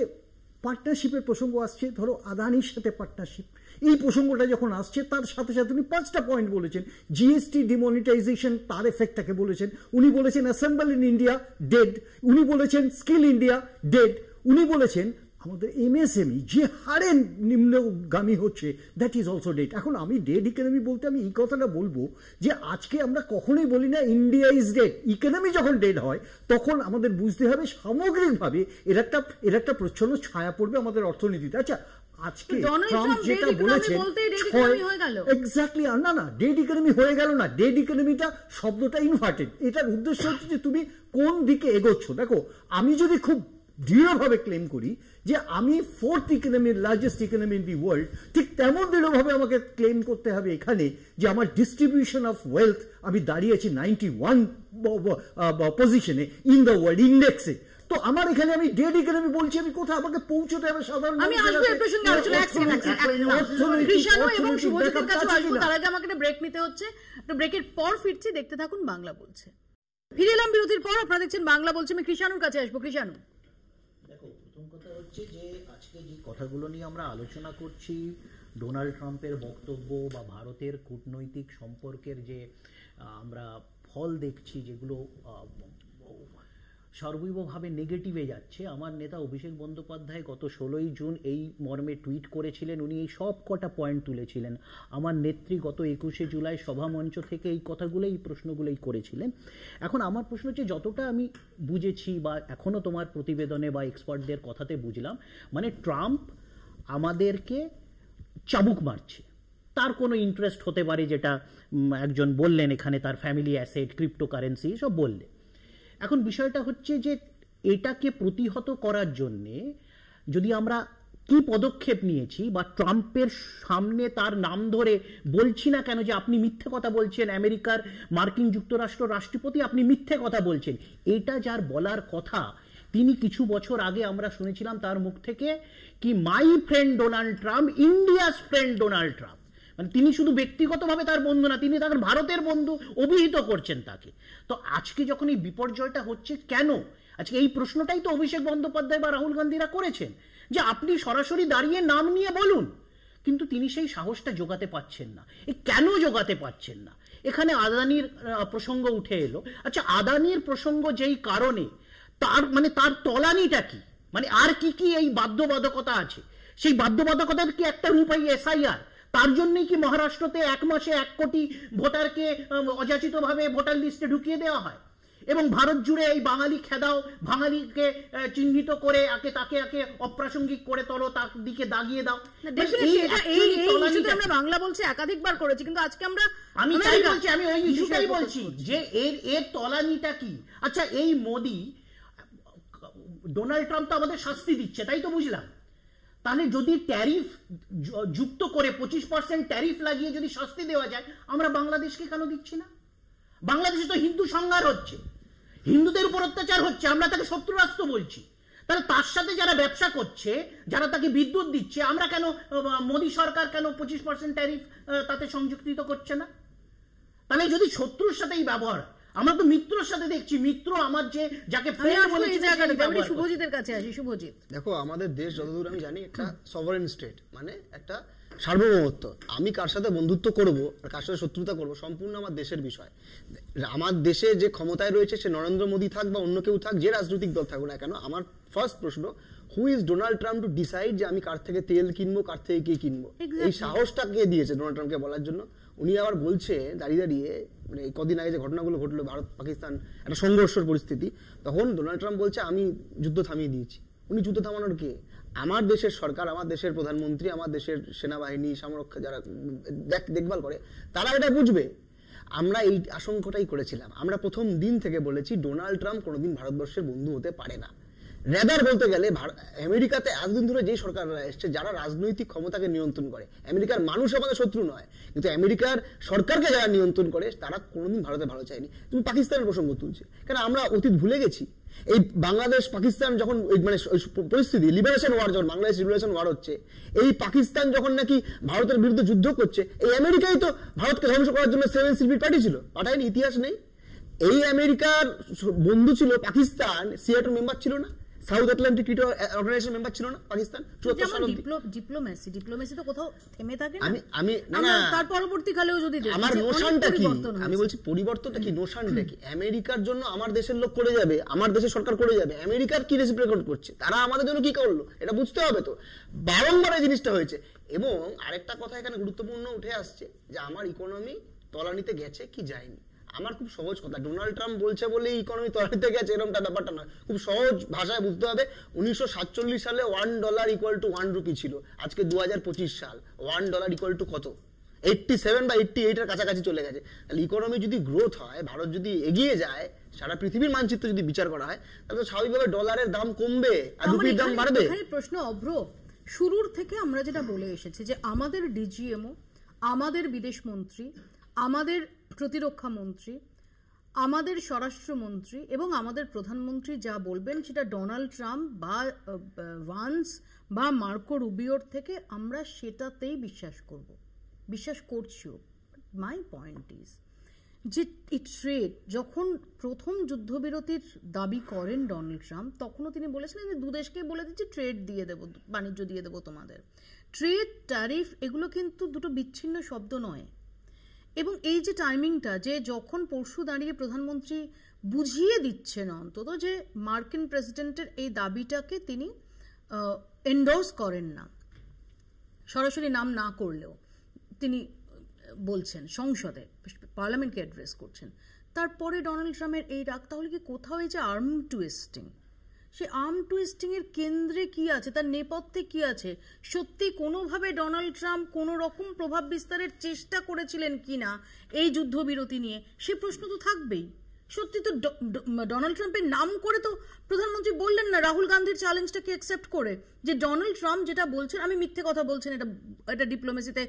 পার্টনারশিপের প্রসঙ্গ আসছে, ধরো আদানির সাথে পার্টনারশিপ, এই প্রসঙ্গটা যখন আসছে তার সাথে সাথে উনি 5টা পয়েন্ট বলেছেন। জিএসটি ডিমনিটাইজেশন, তার এফেক্টটাকে বলেছেন। উনি বলেছেন অ্যাসেম্বল ইন ইন্ডিয়া ডেড, উনি বলেছেন স্কিল ইন্ডিয়া ডেড, উনি বলেছেন আমাদের এমএসএমই যে হারে নিম্নগামী হচ্ছে দ্যাট ইজ অলসো ডেড। এখন আমি ডেড ইকোনমি বলতে আমি এই কথাটা বলবো যে আজকে আমরা কখনোই বলি না ইন্ডিয়া ইজ ডেড। ইকোনমি যখন ডেড হয় তখন আমাদের বুঝতে হবে সামগ্রিকভাবে এর একটা প্রচ্ছন্ন ছায়া পড়বে আমাদের অর্থনীতিতে। আচ্ছা আজকে ট্রাম্প যেটা বলেছেন এক্স্যাক্টলি, না ডেড ইকোনমি হয়ে গেল না, ডেড ইকোনমিটা শব্দটা ইনভার্টেড। এটার উদ্দেশ্য হচ্ছে যে তুমি কোন দিকে এগোচ্ছ। দেখো আমি যদি খুব দৃঢ়ভাবে ক্লেম করি যে আমি 4th economy, largest economy in the world, ঠিক তেমন দৃঢ়ভাবে আমাকে ক্লেম করতে হবে এখানে যে আমার ডিস্ট্রিবিউশন অফ ওয়েলথ আমি দাঁড়িয়েছি 91 পজিশনে ইন দ্য ওয়ার্ল্ড ইন্ডেক্সে। তো আমার এখানে আমি ডেড ইকোনমি বলছি, আমি কোথায় আমাকে পৌঁছতে হবে সাধারণ। আমি আসবো এই প্রসঙ্গে আলোচনা, কৃষাণু এবং শুভজিতের কাছে আসবো, তার আগে আমাকে একটা ব্রেক নিতে হচ্ছে। একটা ব্রেকের পর ফিরছি, দেখতে থাকুন বাংলা বলছে। ফিরে এলাম বিরতির পর, আপনারা দেখছেন বাংলা বলছে। আমি কৃষাণুর কাছে আসবো। কৃষাণু, দেখো প্রথম কথা হচ্ছে যে আজকে যে কথাগুলো নিয়ে আমরা আলোচনা করছি, ডোনাল্ড ট্রাম্পের বক্তব্য বা ভারতের কূটনৈতিক সম্পর্কের যে আমরা ফল দেখছি, যেগুলো সর্বৈবভাবে নেগেটিভে যাচ্ছে। আমার নেতা অভিষেক বন্দ্যোপাধ্যায় গত 16ই জুন এই মর্মে টুইট করেছিলেন, উনি এই সব কটা পয়েন্ট তুলেছিলেন। আমার নেত্রী গত 21শে জুলাই সভামঞ্চ থেকে এই কথাগুলোই, এই প্রশ্নগুলোই করেছিলেন। এখন আমার প্রশ্ন হচ্ছে, যতটা আমি বুঝেছি বা এখনও তোমার প্রতিবেদনে বা এক্সপার্টদের কথাতে বুঝলাম, মানে ট্রাম্প আমাদেরকে চাবুক মারছে, তার কোনো ইন্টারেস্ট হতে পারে, যেটা একজন বললেন এখানে, তার ফ্যামিলি অ্যাসেট, ক্রিপ্টোকারেন্সি সব বললেন। এখন বিষয়টা হচ্ছে যে এটাকে প্রতিহত করার জন্যে যদি আমরা কি পদক্ষেপ নিয়েছি, বা ট্রাম্পের সামনে তার নাম ধরে বলছি না কেন যে আপনি মিথ্যে কথা বলছেন, আমেরিকার মার্কিন যুক্তরাষ্ট্র রাষ্ট্রপতি আপনি মিথ্যে কথা বলছেন, এটা যার বলার কথা, তিনি কিছু বছর আগে আমরা শুনেছিলাম তার মুখ থেকে কি my friend Donald Trump, India's friend Donald Trump, মানে তিনি শুধু ব্যক্তিগতভাবে তার বন্ধু না, তিনি তার ভারতের বন্ধু অভিহিত করছেন তাকে। তো আজকে যখন এই বিপর্যয়টা হচ্ছে কেন, আজকে এই প্রশ্নটাই তো অভিষেক বন্দ্যোপাধ্যায় বা রাহুল গান্ধীরা করেছেন যে আপনি সরাসরি দাঁড়িয়ে নাম নিয়ে বলুন, কিন্তু তিনি সেই সাহসটা জোগাতে পারছেন না। কেন জোগাতে পারছেন না? এখানে আদানির প্রসঙ্গ উঠে এলো। আচ্ছা আদানির প্রসঙ্গ যেই কারণে, তার মানে তার তলানিটা কি, মানে আর কি কি এই বাধ্যবাধকতা আছে, সেই বাধ্যবাধকতার কি একটা রূপ এই এসআইআর? তার জন্যই কি মহারাষ্ট্রতে 1 মাসে 1 কোটি ভোটারকে অযাচিতভাবে ভোটার লিস্টে ঢুকিয়ে দেওয়া হয়, এবং ভারত জুড়ে এই বাঙালি খেদাও, বাঙালিকে চিহ্নিত করে তাকে অপ্রাসঙ্গিক করে তোলো, তার দিকে দাগিয়ে দাও। আমরা বাংলা বলছি একাধিকবার করেছি, কিন্তু আজকে আমি তাই বলছি, আমি ওই ইস্যুটাই বলছি যে এর তলানিটা কি। আচ্ছা এই মোদি, ডোনাল্ড ট্রাম্প তো আমাদের শাস্তি দিচ্ছে, তাই তো বুঝলাম। তাহলে যদি ট্যারিফ যুক্ত করে 25% ট্যারিফ লাগিয়ে যদি শাস্তি দেওয়া যায়, আমরা বাংলাদেশকে কেন দিচ্ছি না? বাংলাদেশে তো হিন্দু সংঘার হচ্ছে, হিন্দুদের উপর অত্যাচার হচ্ছে, আমরা তাকে শত্রু রাষ্ট্র বলছি। তাহলে তার সাথে যারা ব্যবসা করছে, যারা তাকে বিদ্যুৎ দিচ্ছে, আমরা কেন, মোদী সরকার কেন 25% ট্যারিফ তাতে সংযুক্ত করছে না? তাহলে যদি শত্রুর সাথে এই ব্যবহার, আমরা তো মিত্রর সাথে দেখছি, মিত্র আমার যে যাকে শুভজিতের কাছে আসি। শুভজিৎ, দেখো আমাদের দেশ যতদূর আমি জানি একটা সভারেন স্টেট, মানে একটা সার্বভৌমত্ব। আমি কার সাথে বন্ধুত্ব করব আর কার সাথে শত্রুতা করব সম্পূর্ণ আমার দেশের বিষয়। আমার দেশে যে ক্ষমতায় রয়েছে সে নরেন্দ্র মোদী থাক বা অন্য কেউ থাক, যে রাজনৈতিক দল থাকুক না কেন, আমার ফার্স্ট প্রশ্ন, who is Donald Trump to decide যে আমি কার থেকে তেল কিনবো, কার থেকে কি কিনবো? এই সাহসটা কে দিয়েছে ডোনাল্ড ট্রাম্পকে বলার জন্য? উনি আবার বলছে দাঁড়িয়ে দাঁড়িয়ে, মানে কদিন আগে যে ঘটনাগুলো ঘটলো, ভারত পাকিস্তান একটা সংঘর্ষের পরিস্থিতি, তখন ডোনাল্ড ট্রাম্প বলছে আমি যুদ্ধ থামিয়ে দিয়েছি। উনি যুদ্ধ থামানোর কে? আমার দেশের সরকার, আমার দেশের প্রধানমন্ত্রী, আমার দেশের সেনাবাহিনী, সমরক্ষা যারা দেখভাল করে, তারা এটা বুঝবে। আমরা এই আশঙ্কাটাই করেছিলাম। আমরা প্রথম দিন থেকে বলেছি ডোনাল্ড ট্রাম্প কোনোদিন ভারতবর্ষের বন্ধু হতে পারে না। রেদার বলতে গেলে আমেরিকাতে এতদিন ধরে যেই সরকাররা এসছে, যারা রাজনৈতিক ক্ষমতাকে নিয়ন্ত্রণ করে, আমেরিকার মানুষ আমাদের শত্রু নয়, কিন্তু আমেরিকার সরকারকে যারা নিয়ন্ত্রণ করে তারা কোনোদিন ভারতে ভালো চায়নি। তুমি পাকিস্তানের প্রসঙ্গ তুলছে, কারণ আমরা অতীত ভুলে গেছি। এই বাংলাদেশ পাকিস্তান যখন মানে পরিস্থিতি, লিবারেশন ওয়ার, যখন বাংলাদেশ লিবারেশন ওয়ার হচ্ছে, এই পাকিস্তান যখন নাকি ভারতের বিরুদ্ধে যুদ্ধ করছে, এই আমেরিকাই তো ভারতকে ধ্বংস করার জন্য 7 সিপির পাঠিয়েছিল, পাঠায়নি? ইতিহাস নেই? এই আমেরিকার বন্ধু ছিল পাকিস্তান, সিআইটির মেম্বার ছিল না, south Atlantic treaty organization member ছিল না পাকিস্তান? ডিপ্লোমেসি তো কোথাও থেমে থাকে না। আমি না, তার পরবর্তীকালেও যদি আমার নোশনটা কি, আমি বলছি পরিবর্তনটা কি, নোশনটা কি? আমেরিকার জন্য আমার দেশের লোক করে যাবে, আমার দেশের সরকার করে যাবে, আমেরিকার কি রেসিপ্রোকেট করছে, তারা আমাদের জন্য কি করলো, এটা বুঝতে হবে তো। বারংবার এই জিনিসটা হয়েছে। এবং আরেকটা কথা এখানে গুরুত্বপূর্ণ উঠে আসছে যে আমার ইকোনমি তলানিতে গেছে কি যায়নি। আমার খুব সহজ কথা, ডোনাল্ড ট্রাম্প বলছে বলে ইকোনমি তলানিতে গেছে এরকমটা ব্যাপারটা নয়। খুব সহজ ভাষায় বুঝতে হবে, 1947 সালে $1 ইকুয়াল টু 1 রুপি ছিল। আজকে 2025 সাল, $1 ইকুয়াল টু কত? 87 বা 88 এর কাছাকাছি চলে গেছে। তাহলে ইকোনমি যদি গ্রোথ হয়, ভারত যদি এগিয়ে যায়, সারা পৃথিবীর মানচিত্র যদি বিচার করা হয়, তাহলে তো স্বাভাবিকভাবে ডলারের দাম কমবে আর রুপির দাম বাড়বে। প্রশ্ন অভ্র, শুরুর থেকে আমরা যেটা বলে এসেছি যে আমাদের ডিজিএমও, আমাদের বিদেশ মন্ত্রী, আমাদের প্রতিরক্ষা মন্ত্রী, আমাদের স্বরাষ্ট্রমন্ত্রী এবং আমাদের প্রধানমন্ত্রী যা বলবেন সেটা ডোনাল্ড ট্রাম্প বা ভান্স বা মার্কো রুবিওর থেকে আমরা সেটাতেই বিশ্বাস করছিও। মাই পয়েন্ট ইজ যে এই ট্রেড, যখন প্রথম যুদ্ধবিরতির দাবি করেন ডোনাল্ড ট্রাম্প, তখনও তিনি বলেছিলেন যে দু দেশকে বলে দিচ্ছি ট্রেড দিয়ে দেবো, বাণিজ্য দিয়ে দেবো তোমাদের। ট্রেড, ট্যারিফ এগুলো কিন্তু দুটো বিচ্ছিন্ন শব্দ নয়। এবং এই যে টাইমিংটা, যে যখন পরশু দাঁড়িয়ে প্রধানমন্ত্রী বুঝিয়ে দিচ্ছেন অন্তত যে মার্কিন প্রেসিডেন্টের এই দাবিটাকে তিনি এন্ডোর্স করেন না, সরাসরি নাম না করলেও তিনি বলছেন, সংসদে পার্লামেন্টকে অ্যাড্রেস করছেন, তারপরে ডোনাল্ড ট্রাম্পের এই রাগ, তাহলে কি কোথাও এই যে আর্ম টুইস্টিং, সে আর্ম টুইস্টিং এর কেন্দ্রে কি আছে, তার নেপথ্যে কি আছে? সত্যি কোনোভাবে ডোনাল্ড ট্রাম্প কোনো রকম প্রভাব বিস্তারের চেষ্টা করেছিলেন কিনা এই যুদ্ধবিরতি নিয়ে, সে প্রশ্ন তো থাকবেই। সত্যি তো ডোনাল্ড ট্রাম্পের নাম করে তো প্রধানমন্ত্রী বললেন না রাহুল গান্ধীর চ্যালেঞ্জটাকে অ্যাকসেপ্ট করে, যে ডোনাল্ড ট্রাম্প যেটা বলছেন, আমি মিথ্যে কথা বলছেন, এটা ডিপ্লোমেসিতে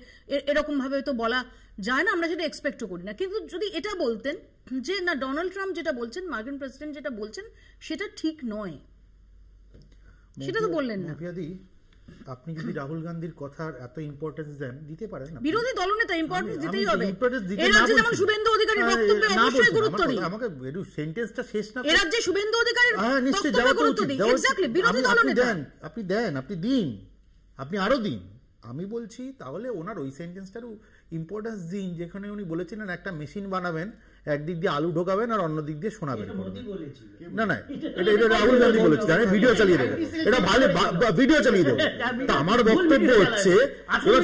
এরকম ভাবে তো বলা যায় না, আমরা সেটা এক্সপেক্টও করি না। কিন্তু যদি এটা বলতেন যে না, ডোনাল্ড ট্রাম্প যেটা বলছেন, মার্কিন প্রেসিডেন্ট যেটা বলছেন সেটা ঠিক নয়, সেটা তো বললেন না। আপনি যদি রাহুল গান্ধীর কথার এত ইম্পর্টেন্স দেন, দিতে পারেন না। বিরোধী দলনেতা ইম্পর্টেন্স দিতেই হবে। এই রাজ্যে যেমন শুভেন্দু অধিকারীর বক্তব্যে অবশ্যই গুরুত্ব দিই। আমাকে একটু সেন্টেন্সটা শেষ না। এই রাজ্যে শুভেন্দু অধিকারীর নিশ্চয়ই যাওয়া গুরুত্ব দিই। এক্স্যাক্টলি, বিরোধী দলনেতা। আপনি দেন, আপনি দিন, আপনি আরো দিন। আমি বলছি তাহলে ওনার ওই সেন্টেন্সটারও ইম্পর্টেন্স দিন, যেখানে উনি বলেছিলেন একটা মেশিন বানাবেন, একদিক দিয়ে আলু ঢোকাবেন আর অন্য দিক দিয়ে সোনা বের করবেন। না না, এটা রাহুল গান্ধী বলেছে, আমি ভিডিও চালিয়ে দেবো, এটা ভালো ভিডিও চালিয়ে দেবো। তা আমার বক্তব্য হচ্ছে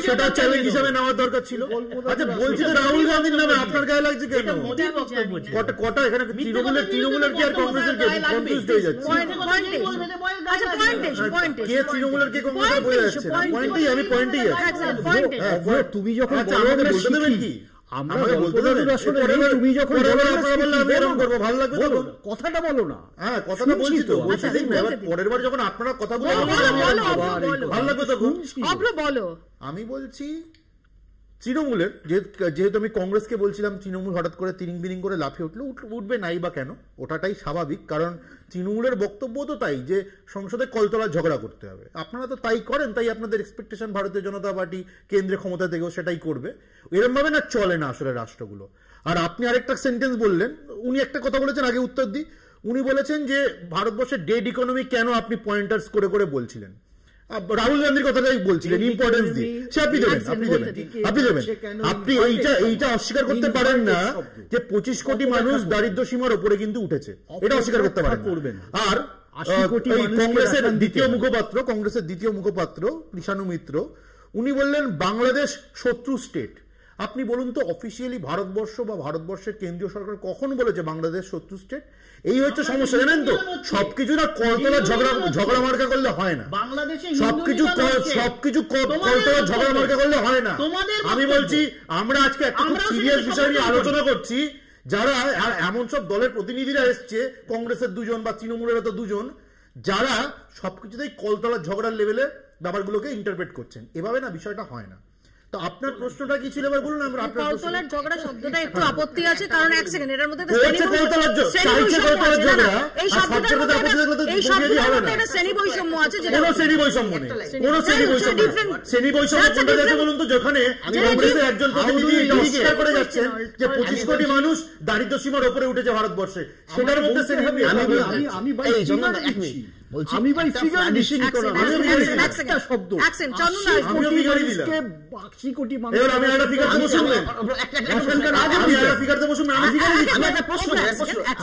সেটা চ্যালেঞ্জ হিসাবে নেওয়ার দরকার ছিল। আচ্ছা বলছি তো রাহুল গান্ধীর নামে আপনার গায়ে লাগছে কেন? কটা এখানে তৃণমূলের কি আর কংগ্রেসের কে কনফিউজড হয়ে যাচ্ছে? কে তৃণমূলের কে কংগ্রেসের বোঝা যাচ্ছে না? পয়েন্টই আমি পয়েন্টই আছে। তুমি যখন বলতে দেবেন কি কথাটা বলো না। হ্যাঁ, কথাটা বলছি তো, পরের বার যখন আপনারা কথা বলো ভালো লাগবে তখন। আমি বলছি তৃণমূলের যেহেতু আমি কংগ্রেসকে বলছিলাম তৃণমূল হঠাৎ করে তিরিং বিরিং করে লাফিয়ে উঠবে নাই বা কেন, ওটাটাই স্বাভাবিক, কারণ তৃণমূলের বক্তব্য তো তাই যে সংসদে কলতলা ঝগড়া করতে হবে। আপনারা তো তাই করেন, তাই আপনাদের এক্সপেকটেশন ভারতীয় জনতা পার্টি কেন্দ্রে ক্ষমতা থেকেও সেটাই করবে। এরকম ভাবে না চলে না আসলে রাষ্ট্রগুলো। আর আপনি আরেকটা সেন্টেন্স বললেন, উনি একটা কথা বলেছেন, আগে উত্তর দিই। উনি বলেছেন যে ভারতবর্ষের ডেড ইকোনমি কেন আপনি পয়েন্টার্স করে করে বলছিলেন। রাহুল গান্ধীর কথাটাই বলছিলেন ইম্পর্টেন্স দিয়ে, সে আপনি দেবেন। আপনি এইটা অস্বীকার করতে পারেন না যে 25 কোটি মানুষ দারিদ্র সীমার উপরে কিন্তু উঠেছে, এটা অস্বীকার করতে পারেন। আর কংগ্রেসের দ্বিতীয় মুখপাত্র কৃষাণু মিত্র উনি বললেন বাংলাদেশ শত্রু স্টেট। আপনি বলুন তো অফিসিয়ালি ভারতবর্ষ বা ভারতবর্ষের কেন্দ্রীয় সরকার কখন বলেছে বাংলাদেশ শত্রু স্টেট? এই হচ্ছে সমস্যা, জানেন তো, সবকিছু না কলতলা ঝগড়া মার্কা করলে হয় না, সবকিছু কলতলা ঝগড়া মার্কা করলে হয় না। আমি বলছি আমরা আজকে একটা খুব সিরিয়াস বিষয় নিয়ে আলোচনা করছি, যারা এমন সব দলের প্রতিনিধিরা এসছে, কংগ্রেসের দুজন বা তৃণমূলের তো দুজন, যারা সবকিছুতেই কলতলা ঝগড়ার লেভেলে ব্যাপারগুলোকে ইন্টারপ্রেট করছেন। এভাবে না বিষয়টা হয় না। তো আপনার প্রশ্নটা কি ছিল এবার বলুন। আমরা কলতলার ঝগড়া শব্দটা একটু আপত্তি আছে, কারণ এক সেকেন্ড এটার মধ্যে এই শব্দটা একটা শ্রেণী বৈষম্য আছে, যেটা কোনো শ্রেণী বৈষম্য নেই, কোনো শ্রেণী বৈষম্য নেই। শ্রেণী বৈষম্য কোনটা আছে বলুন তো? যেখানে কংগ্রেসের একজন প্রতিনিধি অস্বীকার করে যাচ্ছেন যে 25 কোটি মানুষ দারিদ্র সীমার উপরে উঠেছে ভারতবর্ষে, সেটার মধ্যে শ্রেণী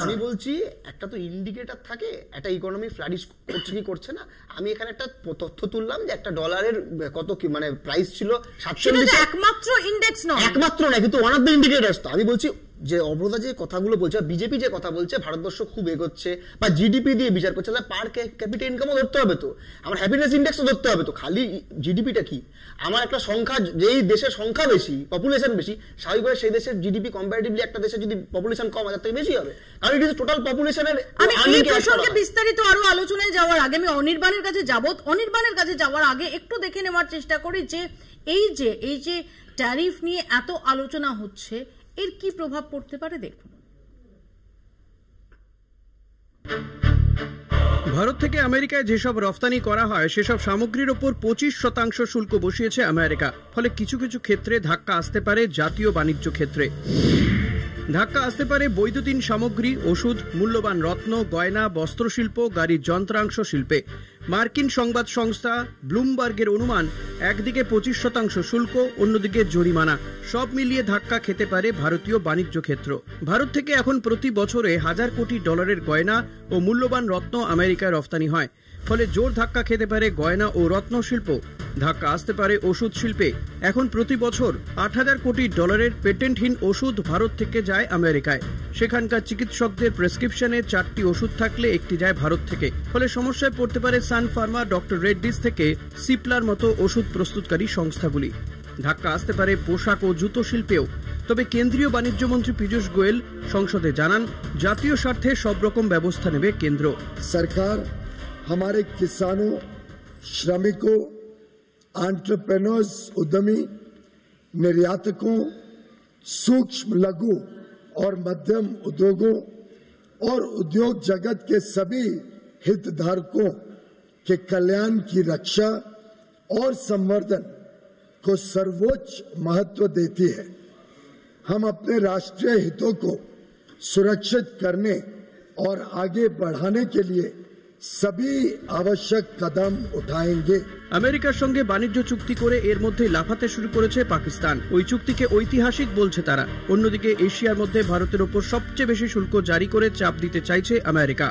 আমি বলছি একটা তো ইন্ডিকেটর থাকে, একটা ইকোনমি ফ্লারিশ করছে কি করছে না। আমি এখানে একটা তথ্য তুললাম যে একটা ডলারের কত কি মানে প্রাইস ছিল 47, একমাত্র ইন্ডেক্স নয়, একমাত্র না, কিন্তু ওয়ান অফ দ্য ইন্ডিকেটরস। তো আমি বলছি যে অবরোধা যে কথাগুলো বলছে, বিজেপি যে কথা বলছে ভারতবর্ষ খুব এগোচ্ছে বা জিডিপি দিয়ে বিচার করছে, তাহলে পার ক্যাপিটা ইনকামও ধরতে হবে, তো আমার হ্যাপিনেস ইন্ডেক্সও ধরতে হবে। তো খালি জিডিপিটা কি, আমার একটা সংখ্যা, যেই দেশের সংখ্যা বেশি, পপুলেশন বেশি, স্বাভাবিকভাবে সেই দেশের জিডিপি কম্পারেটিভলি একটা দেশের যদি পপুলেশন কম হয় তার থেকে বেশি হবে, কারণ এটা টোটাল পপুলেশনের। আমি এই প্রসঙ্গে বিস্তারিত আরো আলোচনায় যাওয়ার আগে আমি অনির্বাণের কাছে যাওয়ার আগে একটু দেখে নেওয়ার চেষ্টা করি যে এই যে ট্যারিফ নিয়ে এত আলোচনা হচ্ছে, এর কি প্রভাব পড়তে পারে দেখুন। ভারত থেকে আমেরিকায় যেসব রফতানি করা হয় সেসব সামগ্রীর ওপর 25% শুল্ক বসিয়েছে আমেরিকা। ফলে কিছু কিছু ক্ষেত্রে ধাক্কা আসতে পারে জাতীয় বাণিজ্য ক্ষেত্রে। ধাক্কা আসতে পারে বৈদ্যুতিন সামগ্রী, ওষুধ, মূল্যবান রত্ন, গয়না, বস্ত্রশিল্প, গাড়ির যন্ত্রাংশ শিল্পে। মার্কিন সংবাদ সংস্থা ব্লুমবার্গের অনুমান, একদিকে 25% শুল্ক, অন্যদিকে জরিমানা, সব মিলিয়ে ধাক্কা খেতে পারে ভারতীয় বাণিজ্য ক্ষেত্র। ভারত থেকে এখন প্রতি বছরে $1000 কোটি গয়না ও মূল্যবান রত্ন আমেরিকায় রফতানি হয়। ফলে জোর ধাক্কা খেতে পারে গয়না ও রত্ন শিল্প। ধাক্কা আসতে পারে ওষুধ শিল্পে। এখন প্রতি বছর $8000 কোটি পেটেন্টহীন ওষুধ ভারত থেকে যায় আমেরিকায়। সেখানকার চিকিৎসকদের প্রেসক্রিপশনে 4টি ওষুধ থাকলে একটি যায় ভারত থেকে। ফলে সমস্যায় পড়তে পারে সান ফার্মা, ডক্টর রেড্ডিস থেকে সিপলার মতো ওষুধ প্রস্তুতকারী সংস্থাগুলি। ধাক্কা আসতে পারে পোশাক ও জুতো শিল্পেও। তবে কেন্দ্রীয় বাণিজ্য মন্ত্রী পীযূষ গোয়েল সংসদে জানান, জাতীয় স্বার্থে সব রকম ব্যবস্থা নেবে কেন্দ্র সরকার। हमारे किसानों, श्रमिकों, एंटरप्रेन्योर्स, उद्यमी, निर्यातकों, सूक्ष्म, लघु और मध्यम उद्योगों और उद्योग जगत के सभी हितधारकों के कल्याण की रक्षा और संवर्धन को सर्वोच्च महत्व देती है। हम अपने राष्ट्रीय हितों को सुरक्षित करने और आगे बढ़ाने के लिए सभी आवश्यक कदम उठाएंगे। আমেরিকার সঙ্গে বাণিজ্য চুক্তি করে এর মধ্যে লাফাতে শুরু করেছে পাকিস্তান। ওই চুক্তিকে ঐতিহাসিক বলছে তারা। অন্যদিকে এশিয়ার মধ্যে ভারতের ওপর সবচেয়ে বেশি শুল্ক জারি করে চাপ দিতে চাইছে আমেরিকা।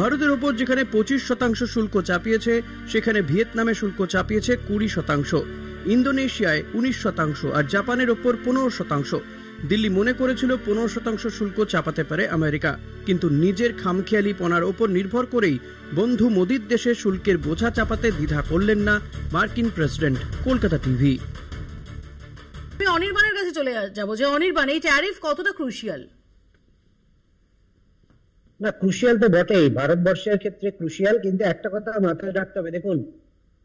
ভারতের ওপর যেখানে 25% শুল্ক চাপিয়েছে, সেখানে ভিয়েতনামে শুল্ক চাপিয়েছে 20%, ইন্দোনেশিয়ায় 19% আর জাপানের ওপর 15%। দিল্লি মনে করেছিল 15% শুল্ক চাপাতে পারে আমেরিকা, কিন্তু নিজের খামখেয়ালিপনার ওপর নির্ভর করেই বন্ধু মোদির দেশে শুল্কের বোঝা চাপাতে দ্বিধা করলেন না মার্কিন প্রেসিডেন্ট। কলকাতা টিভি। আমি অনির্বাণের কাছে চলে যাব যে অনির্বাণ, এই ট্যারিফ কতটা ক্রুশিয়াল? না, ক্রুশিয়াল তো বটেই, ভারতবর্ষের ক্ষেত্রে ক্রুশিয়াল, কিন্তু একটা কথা মাথায় রাখতে হবে। দেখুন,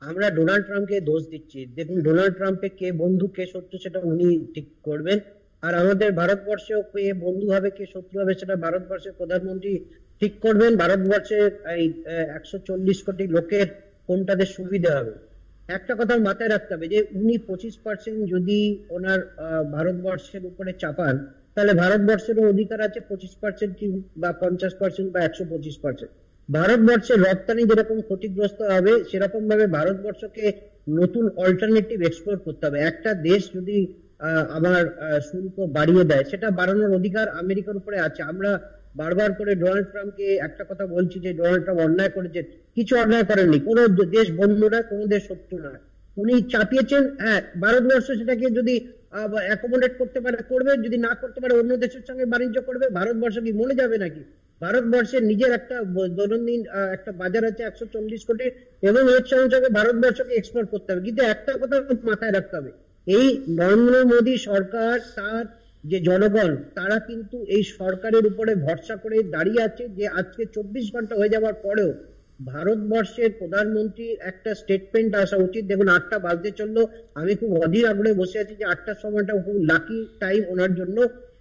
আমরা ডোনাল্ড ট্রাম্পকে দোষ দিচ্ছি। দেখুন, ডোনাল্ড ট্রাম্পে কে বন্ধু কে শত্রু সেটা উনি ঠিক করবেন, আর আমাদের ভারতবর্ষেও কে বন্ধু হবে কে শত্রু হবে সেটা ভারতবর্ষের প্রধানমন্ত্রী ঠিক করবেন। ভারতবর্ষের এই 140 কোটি লোকের কোনটাতে সুবিধা হবে। একটা কথা মাথায় রাখতে হবে যে উনি 25% যদি ওনার ভারতবর্ষের উপরে চাপান, তাহলে ভারতবর্ষেরও অধিকার আছে 25% কি বা 50% বা 125%। ভারতবর্ষের রপ্তানি যেরকম ক্ষতিগ্রস্ত হবে সেরকম ভাবে ভারতবর্ষকে নতুন অল্টারনেটিভ এক্সপ্লোর করতে হবে। একটা দেশ যদি আমার শুল্ক বাড়িয়ে দেয়, সেটা বাড়ানোর অধিকার আমেরিকার উপরে আছে। আমরা বারবার করে ডোনাল্ড ট্রাম্পকে একটা কথা বলছি যে ডোনাল্ড ট্রাম্প অন্যায় করেছে, কিছু অন্যায় করেননি। কোনো দেশ বন্ধু না, কোনো দেশ শত্রু না, উনি চাপিয়েছেন। হ্যাঁ, ভারতবর্ষ সেটাকে যদি অ্যাকোমোডেট করতে পারে করবে, যদি না করতে পারে অন্য দেশের সঙ্গে বাণিজ্য করবে। ভারতবর্ষ কি মরে যাবে নাকি? ভারতবর্ষের নিজের একটা দৈনন্দিন একটা বাজার আছে 140 কোটি, এবং এর সঙ্গে সঙ্গে ভারতবর্ষকে এক্সপোর্ট করতে হবে। কিন্তু একটা কথা মাথায় রাখতে হবে, এই নরেন্দ্র মোদী সরকার, তার যে জনগণ, তারা কিন্তু এই সরকারের উপরে ভরসা করে দাঁড়িয়ে আছে যে আজকে 24 ঘন্টা হয়ে যাওয়ার পরেও ভারতবর্ষের প্রধানমন্ত্রীর একটা স্টেটমেন্ট আসা উচিত। দেখুন, 8টা বাজতে চললো, আমি খুব অধীর আগ্রহে বসে আছি যে 8টার সময়টা খুব লাকি টাইম ওনার জন্য।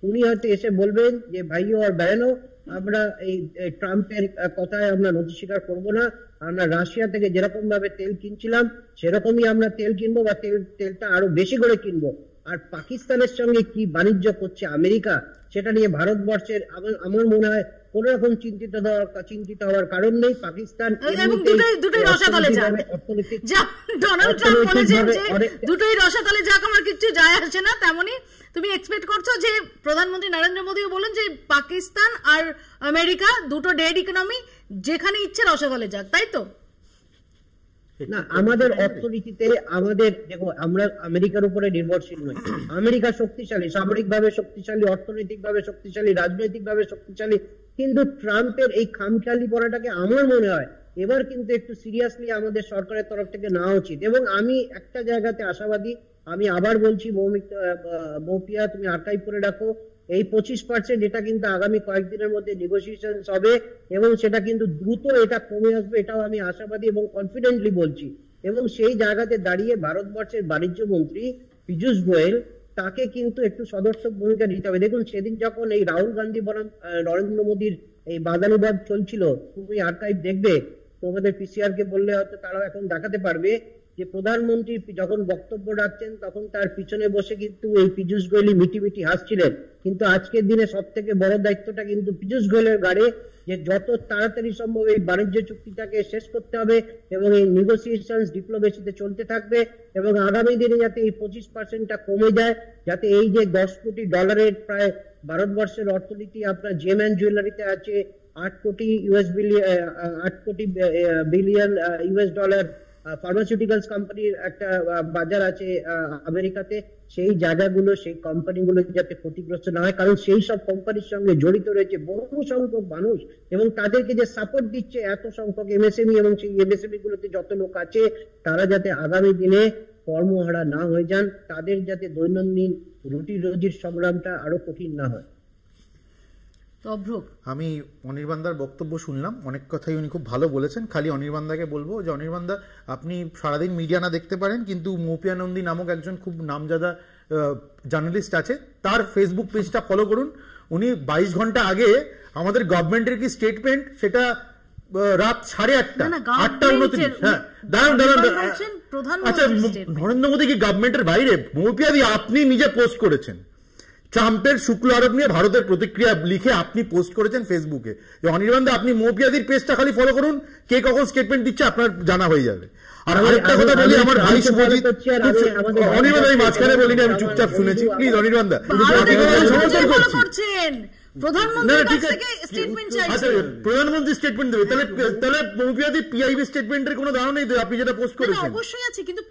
উনি হয়তো এসে বলবেন যে ভাইও আর বেড়ানো, আমরা এই ট্রাম্পের কথায় আমরা নথি স্বীকার করবো না। আমরা রাশিয়া থেকে যেরকম ভাবে তেল কিনছিলাম সেরকমই আমরা তেল কিনবো, বা তেলটা আরো বেশি করে কিনবো। আর পাকিস্তানের সঙ্গে কি বাণিজ্য করছে আমেরিকা, সেটা নিয়ে ভারতবর্ষের আমার মনে হয় কোন রকম চিন্তিত হওয়ার কারণ নেই। পাকিস্তান দুটোই রসাতলে যাক, ডোনাল্ড ট্রাম্প বলেছেন যে দুটোই রসাতলে যাক, আমার কিছু যায় আসে না। তেমনি তুমি এক্সপেক্ট করছো যে প্রধানমন্ত্রী নরেন্দ্র মোদীও বলেন যে পাকিস্তান আর আমেরিকা দুটো ডেড ইকোনমি, যেখানে ইচ্ছে রসাতলে যাক, তাই তো? না, আমাদের অর্থনীতিতে আমাদের দেখো, আমরা আমেরিকার উপরে নির্ভরশীল নই। আমেরিকা শক্তিশালী, সামরিকভাবে শক্তিশালী, অর্থনৈতিকভাবে শক্তিশালী, রাজনৈতিকভাবে শক্তিশালী, কিন্তু ট্রাম্পের এই খামখেয়ালি পড়াটাকে আমার মনে হয় এবার কিন্তু একটু সিরিয়াসলি আমাদের সরকারের তরফ থেকে নেওয়া উচিত। এবং আমি একটা জায়গাতে আশাবাদী, আমি আবার বলছি, মৌপিয়া তুমি আর্কাইভ করে রাখো, এই 25% এটা কিন্তু আগামী কয়েকদিনের মধ্যে নেগোসিয়েশন হবে এবং সেটা কিন্তু দ্রুত এটা কমে আসবে, এটাও আমি আশাবাদী এবং কনফিডেন্টলি বলছি। এবং সেই জায়গাতে দাঁড়িয়ে ভারতবর্ষের বাণিজ্য মন্ত্রী পীযূষ গোয়েল, তাকে কিন্তু একটু সদর্থক ভূমিকা নিতে হবে। দেখুন, সেদিন যখন এই রাহুল গান্ধী বনাম নরেন্দ্র মোদীর এই বাদানুবাদ চলছিল, তুমি আর্কাইভ দেখবে, তোমাদের পিসিআর কে বললে হয়তো তারাও এখন দেখাতে পারবে যে প্রধানমন্ত্রী যখন বক্তব্য রাখছেন তখন তার পিছনে বসে কিন্তু এই পীযূষ গোয়েলই মিটি মিটি হাসছিলেন। কিন্তু আজকের দিনে সব থেকে বড় দায়িত্বটা কিন্তু পীযূষ গোয়েলের ঘাড়ে, যে যত তাড়াতাড়ি সম্ভব এই বাণিজ্য চুক্তিটাকে শেষ করতে হবে এবং এই নেগোসিয়েশন ডিপ্লোমেসিতে চলতে থাকবে, এবং আগামী দিনে যাতে এই 25%টা কমে যায়, যাতে এই যে $10 কোটি প্রায় ভারতবর্ষের অর্থনীতি আপনার জেম অ্যান্ড জুয়েলারিতে আছে $8 কোটি বিলিয়ন $, ফার্মাসিউটিক্যালস কোম্পানির একটা বাজার আছে আমেরিকাতে, সেই জায়গাগুলো, সেই কোম্পানিগুলো যাতে ক্ষতিগ্রস্ত না হয়, কারণ সেই সব কোম্পানির সঙ্গে জড়িত রয়েছে বহু সংখ্যক মানুষ, এবং তাদেরকে যে সাপোর্ট দিচ্ছে এত সংখ্যক এমএসএমই, এবং সেই এমএসএমই গুলোতে যত লোক আছে তারা যাতে আগামী দিনে কর্মহারা না হয়ে যান, তাদের যাতে দৈনন্দিন রুটি রুজির সংগ্রামটা আরো কঠিন না হয়। আমি অনির্বাণদার বক্তব্য শুনলাম, অনেক কথাই উনি খুব ভালো বলেছেন। খালি অনির্বাণদাকে বলবো যে অনির্বাণদা, আপনি সারাদিন মিডিয়া না দেখতে পারেন, কিন্তু মৌপিয়া নন্দী নামক একজন খুব নামজাদা জার্নালিস্ট আছে, তার ফেসবুক পেজটা ফলো করুন। উনি 22 ঘন্টা আগে আমাদের গভর্নমেন্টের কি স্টেটমেন্ট, সেটা রাত 8:30, হ্যাঁ দাঁড়ান, আচ্ছা, নরেন্দ্র মোদী কি গভর্নমেন্টের বাইরে? মৌপিয়াদি আপনি নিজে পোস্ট করেছেন ট্রাম্পের শুক্ল আরোপ নিয়ে ভারতের প্রতিক্রিয়া লিখে আপনি পোস্ট করেছেন ফেসবুকে। অনির্বাণদা, আপনি মৌপিয়াদির পেজটা খালি ফলো করুন, কে কখন স্টেটমেন্ট দিচ্ছে আপনার জানা হয়ে যাবে। আর আরেকটা কথা বলি, আমার ভাই শুভজিৎ, অনির্বাণদা আমি মাঝখানে বলিনি, আমি চুপচাপ শুনেছি, প্লিজ অনির্বাণদা। প্রধানমন্ত্রী স্টেটমেন্ট দেবে, তাহলে মৌপিয়াদি পিআইবি স্টেটমেন্টের কোনো ধারণা নেই আপনি যেটা পোস্ট করেছেন? অবশ্যই আছে, কিন্তু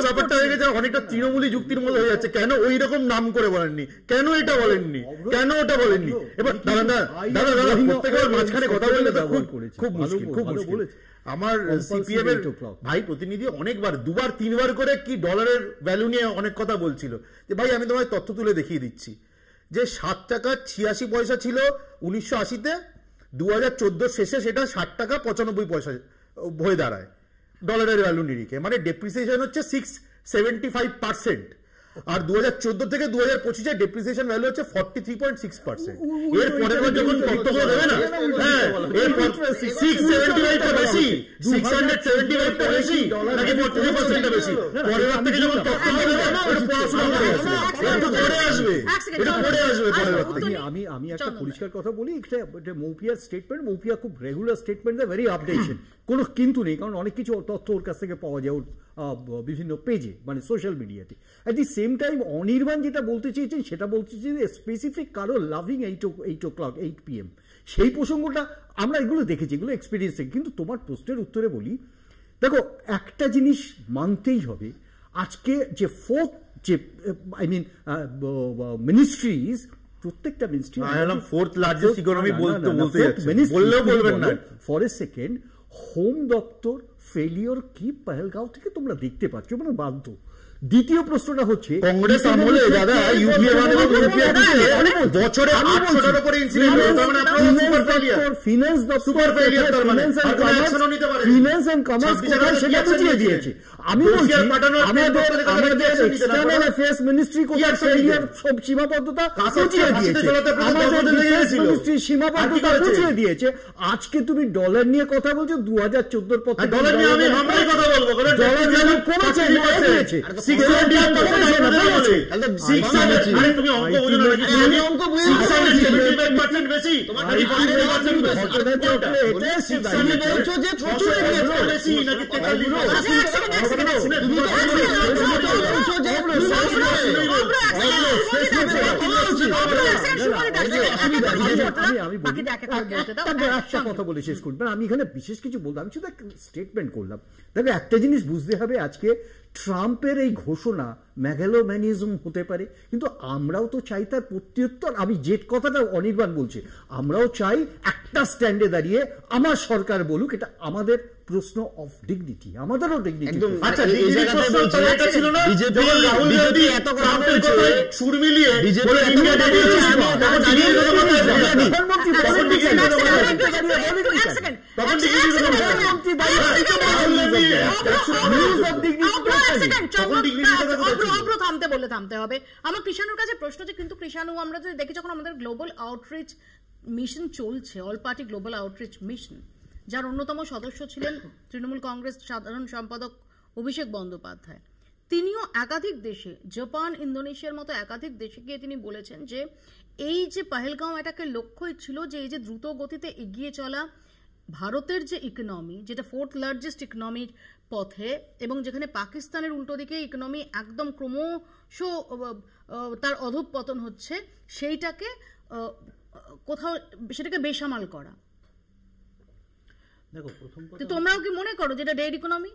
ব্যাপারটা হয়ে গেছে অনেকটা তৃণমূলী যুক্তির মতো হয়ে যাচ্ছে। কেন ওই রকম নাম করে বলেননি, কেন এটা বলেননি, কেন ওটা বলেননি? এবার দাদা প্রত্যেকের মাঝখানে কথা বললে তো খুব মুশকিল। আমার সিপিএম এর ভাই প্রতিনিধি অনেকবার 2-3বার করে কি ডলারের ভ্যালু নিয়ে অনেক কথা বলছিল, যে ভাই আমি তোমায় তথ্য তুলে দেখিয়ে দিচ্ছি যে 7 টাকা 86 পয়সা ছিল 1980-তে, 2014 শেষে সেটা 60 টাকা 95 পয়সা হয়ে দাঁড়ায় ডলারের ভ্যালু নিরিখে, মানে ডেপ্রিসিয়েশন হচ্ছে 675%। আর 2014 থেকে 2025 ডেপ্রিসিয়েশন ভ্যালু হচ্ছে 43.6%। এর পরে যখন তথ্য দেবে না, হ্যাঁ এর 675 টা বেশি, 675 টা বেশি নাকি 43% টা বেশি, পরের বার থেকে যখন তথ্য দেবে না ওটা পড়াশোনা করে আসবে, এটা পড়ে আসবে, এটা পড়ে আসবে পরের বার থেকে। আমি একটা পরিষ্কার কথা বলি, এটা মৌপিয়ার স্টেটমেন্ট, মৌপিয়া খুব রেগুলার স্টেটমেন্ট, ভেরি আপডেটেড, কোনো কিন্তু নেই, কারণ অনেক কিছু তথ্য ওর কাছ থেকে পাওয়া যায় ওর বিভিন্ন পেজে, মানে সোশ্যাল মিডিয়াতে। At the same time Anirban যেটা বলতে চেয়েছেন সেটা বলতে চেয়েছেন স্পেসিফিক কারো লাভিং 8 PM, সেই প্রসঙ্গটা আমরা এগুলো দেখেছি, এগুলো এক্সপিরিয়েন্স থেকে। কিন্তু তোমার প্রশ্নের উত্তরে বলি, দেখো একটা জিনিস মানতেই হবে, আজকে যে ফোর্থ যে মিনিস্ট্রিজ, প্রত্যেকটা মিনিস্ট্রি ফোর্থ লার্জেস্ট ইকোনমি বলতে বললেও বলবেন না ফর এ সেকেন্ড, হোম দপ্তর ফেলিওর কি পহেলগাঁও থেকে তোমরা দেখতে পাচ্ছ, মানে বাধ্য। দ্বিতীয় প্রশ্নটা হচ্ছে কংগ্রেস আমলে দাদা ইউপিএ বছরে 800টার উপরে ইনসিডেন্ট হলো, তার মানে আপনারা super failure, finance super failure, তার মানে ফিনান্স এন্ড কমার্স সেটা বুঝিয়ে দিয়েছে। আমি বলছি আমাদের এক্সটার্নাল অ্যাফেয়ার্স মিনিস্ট্রি কোথায় ফেলিয়ার সব সীমাবদ্ধতা বুঝিয়ে দিয়েছে, আমাদের ডিফেন্স মিনিস্ট্রি সীমাবদ্ধতা বুঝিয়ে দিয়েছে। আজকে তুমি ডলার নিয়ে কথা বলছো, 2014 পর থেকে ডলার নিয়ে আমি আমরাই কথা বলবো, কারণ ডলার ভ্যালু কমেছে, বেড়েছে। তুমি অঙ্ক বুঝো না, আমি অঙ্ক বুঝি 675% বেশি, তোমার নাকি 5% বেশি, তুমি বলছো যে প্রচুর বেশি নাকি 43%। আমি এখানে বিশেষ কিছু বললাম, আমি শুধু একটা স্টেটমেন্ট করলাম। দেখো একটা জিনিস বুঝতে হবে, আজকে ট্রাম্পের এই ঘোষণা ম্যাগালোম্যানিজম হতে পারে, কিন্তু আমরাও তো চাই তার প্রত্যুত্তর। আমি যে কথাটা অনির্বাণ বলছে, আমরাও চাই একটা স্ট্যান্ডে দাঁড়িয়ে আমার সরকার বলুক, এটা আমাদের প্রশ্ন অফ ডিগনিটি, আমাদেরও ডিগনিটি। আচ্ছা এই জায়গাতে বলছে এটা ছিল না বিজেপি রাহুল গান্ধী এত ট্রাম্পের কথায় সুর মিলিয়ে বলে ইন্ডিয়া ডেডিকেশন, তখন দাঁড়িয়ে গেল প্রধানমন্ত্রী, তখন ডিগ্রি দিল থামতে হবে। আমার কৃষাণুর কাছে প্রশ্ন যে, কিন্তু কৃষাণু আমরা যদি দেখি, যখন আমাদের গ্লোবাল আউটরিচ মিশন চলছে, all party global outreach mission, যার অন্যতম সদস্য ছিলেন তৃণমূল কংগ্রেস সাধারণ সম্পাদক অভিষেক বন্দ্যোপাধ্যায়, তিনিও একাধিক দেশে, জাপান, ইন্দোনেশিয়ার মতো একাধিক দেশে গিয়ে তিনি বলেছেন যে এই যে পহেলগাঁও অ্যাটাকের লক্ষ্যই ছিল যে এই যে দ্রুত গতিতে এগিয়ে চলা ভারতের যে ইকোনমি, যেটা ফোর্থ লার্জেস্ট ইকোনমির পথে, এবং যেখানে পাকিস্তানের উল্টো দিকে ইকোনমি একদম ক্রমশ তার অধঃপতন হচ্ছে, সেইটাকে কোথাও সেটাকে বেসামাল করা। দেখো প্রথম কথা, তোমরাও কি মনে করো যেটা ডেড ইকোনমি?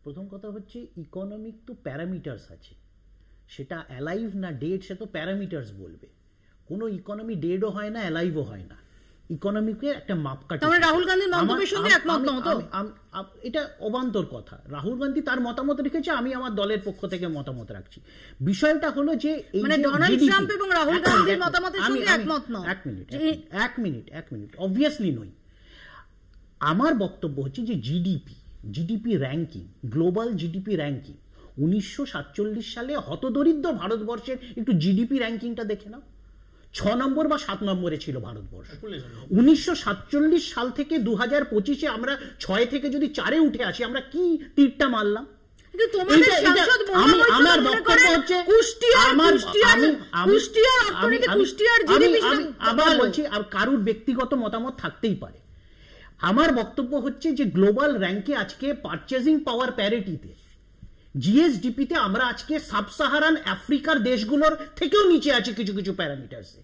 প্রথম কথা হচ্ছে ইকোনমিক তো প্যারামিটার্স আছে, সেটা অ্যালাইভ না ডেড সে তো প্যারামিটার্স বলবে। কোনো ইকোনমি ডেডও হয় না, অ্যালাইভও হয় না, ইকোনমিকে একটা মাপকাঠি। রাহুল গান্ধীর মন্তব্যের সঙ্গে একমত নও তো? এটা অবান্তর কথা। রাহুল গান্ধী তার মতামত রেখেছে, আমি আমার দলের পক্ষ থেকে মতামত রাখছি। বিষয়টা হলো যে এই মানে ডোনাল্ড ট্রাম্প এবং রাহুল গান্ধীর মতামতের সঙ্গে একমত নও? এক মিনিট অবভিয়াসলি নই। আমার বক্তব্য হচ্ছে যে GDP ranking, global GDP ranking 1947 সালে হতদরিদ্র ভারতবর্ষের একটু জিডিপি র্যাঙ্কিংটা দেখে নাও, 6 নম্বর বা 7 নম্বরে ছিল ভারতবর্ষ। 1947 সাল থেকে 2025-এ আমরা 6 থেকে যদি 4-এ উঠে আসি, আমরা কি তীরটা মারলাম? আমার বক্তব্য হচ্ছে আবার বলছি, কারুর ব্যক্তিগত মতামত থাকতেই পারে। আমার বক্তব্য হচ্ছে যে গ্লোবাল র্যাঙ্কে আজকে পারচেজিং পাওয়ার প্যারিটিতে, জিএসডিপিতে আমরা আজকে সাব সাহারান আফ্রিকার দেশগুলোর থেকেও নিচে আছি কিছু কিছু প্যারামিটারসে।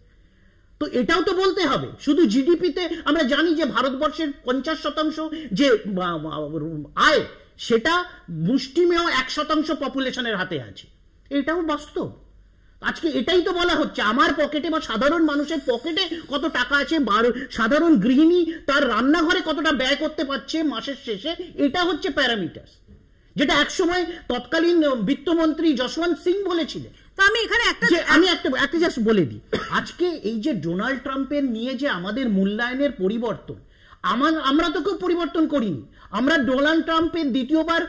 তো এটাও তো বলতে হবে। শুধু জিডিপিতে আমরা জানি যে ভারতবর্ষের 50% যে আয়, সেটা মুষ্টিমেয় 1% পপুলেশনের হাতে আছে, এটাও বাস্তব। আজকে এটাই তো বলা হচ্ছে, আমার পকেটে বা সাধারণ মানুষের পকেটে কত টাকা আছে, সাধারণ গৃহিণী তার রান্নাঘরে কতটা ব্যয় করতে পারছে মাসের শেষে, এটা হচ্ছে প্যারামিটার, যেটা একসময় তৎকালীন বিত্তমন্ত্রী যশবন্ত সিং বলেছিলেন। তো আমি এখানে একটা জাস্ট বলে দিই, আজকে এই যে ডোনাল্ড ট্রাম্পের নিয়ে যে আমাদের মূল্যায়নের পরিবর্তন, আমরা তো কেউ পরিবর্তন করিনি। আমরা ডোনাল্ড ট্রাম্পের দ্বিতীয়বার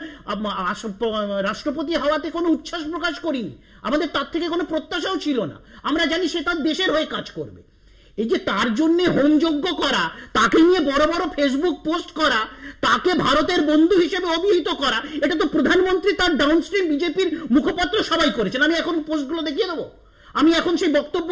রাষ্ট্রপতি হওয়াতে কোনো উচ্ছ্বাস প্রকাশ করিনি, আমাদের তার থেকে কোনো প্রত্যাশাও ছিল না। আমরা জানি সে তার দেশের হয়ে কাজ করবে। এই যে তার জন্য হোমযজ্ঞ করা, তাকে নিয়ে বড় বড় ফেসবুক পোস্ট করা, তাকে ভারতের বন্ধু হিসেবে অভিহিত করা, এটা তো প্রধানমন্ত্রী, তার ডাউনস্ট্রিম বিজেপির মুখপাত্র সবাই করেছেন। আমি এখন পোস্টগুলো দেখিয়ে দেবো, আমি এখন সেই বক্তব্য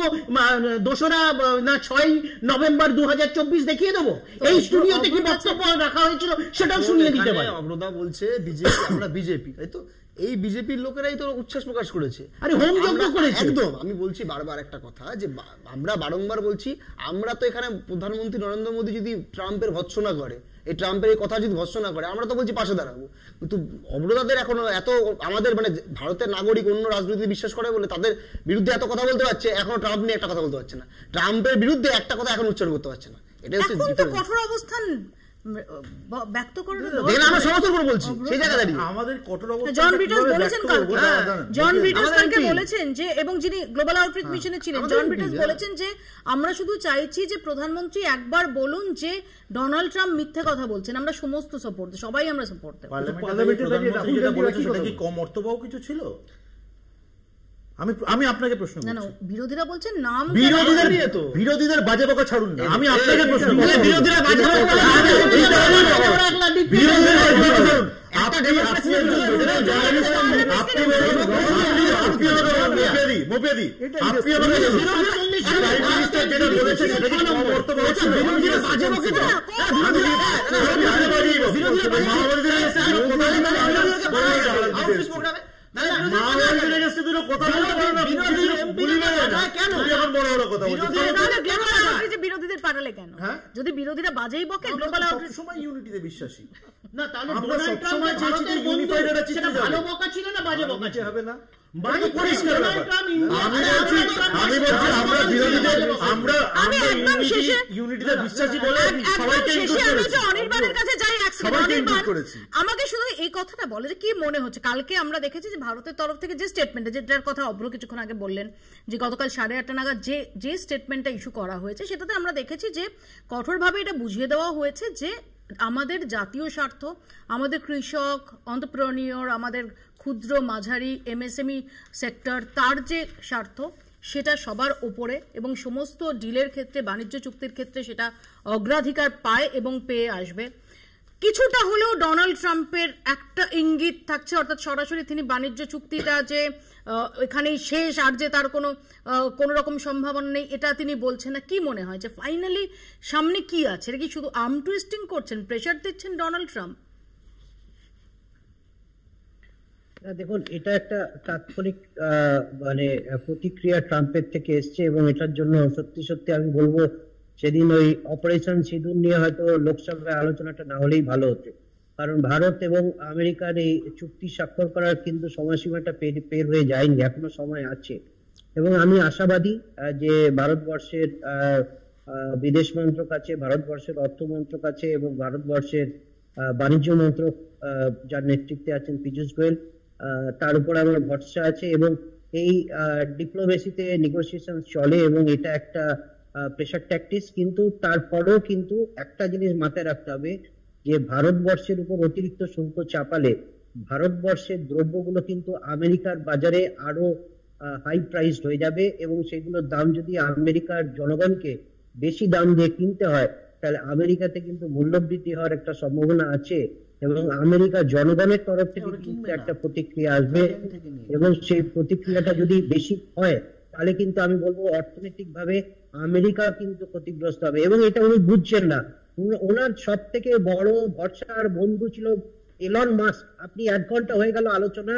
6 নভেম্বর 2024 দেখিয়ে দেবো। এই স্টুডিওতে কি বক্তব্য রাখা হয়েছিল সেটাও শুনিয়ে দিতে পারে। অবরোধা বলছে বিজেপি, আমরা বিজেপি, তাই তো? এই বিজেপির লোকেরাই তো উচ্ছ্বাস প্রকাশ করেছে, আরে হোমযজ্ঞ করেছে। একদম, আমি বলছি বারবার একটা কথা, যে আমরা বারংবার বলছি, আমরা তো এখানে প্রধানমন্ত্রী নরেন্দ্র মোদী যদি ট্রাম্পের ভৎসনা করে, এই ট্রাম্পের এই কথা যদি ভৎসনা করে, আমরা তো বলছি পাশে দাঁড়াবো। কিন্তু অবরোধাদের এখনো এত, আমাদের মানে ভারতের নাগরিক অন্য রাজনীতিতে বিশ্বাস করে বলে তাদের বিরুদ্ধে এত কথা বলতে পারছে, এখনো ট্রাম্প নিয়ে একটা কথা বলতে পারছে না, ট্রাম্পের বিরুদ্ধে একটা কথা এখন উচ্চারণ করতে পারছে না। এটা হচ্ছে কঠোর অবস্থান ব্যক্ত করে আমরা সমর্থন করে বলছি সেই জায়গা দাঁড়িয়ে আমাদের কঠোর অবস্থান। জন বিটার্স কালকে বলেছেন যে, এবং যিনি গ্লোবাল আউটরিচ মিশনে ছিলেন, জন বিটার্স বলেছেন যে আমরা শুধু চাইছি যে প্রধানমন্ত্রী একবার বলুন যে ডোনাল্ড ট্রাম্প মিথ্যে কথা বলছেন, আমরা সমস্ত সাপোর্ট, সবাই আমরা সাপোর্ট দেব। পার্লামেন্টে দাঁড়িয়ে রাহুল গান্ধী বলেছে, সেটা কি কম অর্থবহ কিছু ছিল? আমি আপনাকে প্রশ্ন করছি। না, বিরোধীরা বলছেন নাম, বিরোধীদের বাজে বকা ছাড়ুন না, আমি আপনাকে প্রশ্ন করছি। বিরোধীরা বাজে বকা, বিরোধীদের পাঠালে কেন? যদি বিরোধীরা বাজেই বকে, গ্লোবাল আউটরিচ সময় ইউনিটিতে বিশ্বাসী না, তাহলে ডোনাল্ড ট্রাম্প ভারতের বন্ধু, সেটা ভালো বকা ছিল না বাজে বকা ছিল? হবে না, আমি বলছি আমরা বিরোধীদের, আমরা ইউনিটিতে বিশ্বাসী বলে সবাইকে অনির্বাণের কাছে যাই। আমাকে শুধু এই কথাটা বলে যে কি মনে হচ্ছে, কালকে আমরা দেখেছি যে ভারতের তরফ থেকে যে স্টেটমেন্টে, যেটার কথা অভ্র কিছুক্ষণ আগে বললেন, যে গতকাল 8:30 নাগাদ যে স্টেটমেন্টটা ইস্যু করা হয়েছে, সেটাতে আমরা দেখেছি যে কঠোরভাবে এটা বুঝিয়ে দেওয়া হয়েছে যে আমাদের জাতীয় স্বার্থ, আমাদের কৃষক, এন্টারপ্রেনিয়র, আমাদের ক্ষুদ্র মাঝারি এমএসএমই সেক্টর, তার যে স্বার্থ সেটা সবার উপরে, এবং সমস্ত ডিলের ক্ষেত্রে, বাণিজ্য চুক্তির ক্ষেত্রে সেটা অগ্রাধিকার পায় এবং পেয়ে আসবে। কিছুটা হলেও ডোনাল্ড ট্রাম্পের একটা ইঙ্গিত থাকছে, অর্থাৎ সরাসরি তিনি বাণিজ্য চুক্তিটা যে এখানেই শেষ, আর যে তার কোনো রকম সম্ভাবনা নেই, এটা তিনি বলছেন না। কি মনে হয় যে ফাইনালি সামনে কি আছে? এটা কি শুধু আর্ম টুইস্টিং করছেন, প্রেশার দিচ্ছেন ডোনাল্ড ট্রাম্প? দেখুন, এটা একটা তাৎক্ষণিক মানে প্রতিক্রিয়া ট্রাম্পের থেকে এসছে, এবং এটার জন্য সত্যি সত্যি আমি বলবো সেদিন ওই অপারেশন সিঁদুর নিয়ে হয়তো লোকসভায় আলোচনাটা না হলেই ভালো হতো, কারণ ভারত এবং আমেরিকার এই চুক্তি স্বাক্ষর করার কিন্তু সময়সীমাটা পের হয়ে যায়নি, এখনো সময় আছে। এবং আমি আশাবাদী যে ভারতবর্ষের বিদেশ মন্ত্রক আছে, ভারতবর্ষের অর্থ মন্ত্রক আছে, এবং ভারতবর্ষের বাণিজ্য মন্ত্রক যার নেতৃত্বে আছেন পীযূষ গোয়েল, তার উপর আমার ভরসা আছে। এবং এই ডিপ্লোমেসিতে নেগোসিয়েশন চলে, এবং এটা একটা প্রেশার ট্যাকটিক্স, কিন্তু তারপরেও কিন্তু একটা জিনিস মাথায় রাখতে হবে যে ভারতবর্ষের উপর অতিরিক্ত শুল্ক চাপালে ভারতবর্ষের দ্রব্যগুলো কিন্তু আমেরিকার বাজারে আরো হাই প্রাইসড হয়ে যাবে, এবং সেগুলোর দাম যদি আমেরিকার জনগণকে বেশি দাম দিয়ে কিনতে হয়, তাহলে আমেরিকাতে কিন্তু মূল্যবৃদ্ধি হওয়ার একটা সম্ভাবনা আছে, এবং আমেরিকার জনগণের তরফ থেকে কিন্তু একটা প্রতিক্রিয়া আসবে, এবং সেই প্রতিক্রিয়াটা যদি বেশি হয় তাহলে কিন্তু আমি বলবো অর্থনৈতিক ভাবে আমেরিকা কিন্তু ক্ষতিগ্রস্ত হবে। এবং এটা উনি বুঝছেন না, ওনার সব থেকে বড় ভরসার বন্ধু ছিল এলন মাস্ক। আপনি 1 ঘন্টা হয়ে গেল আলোচনা,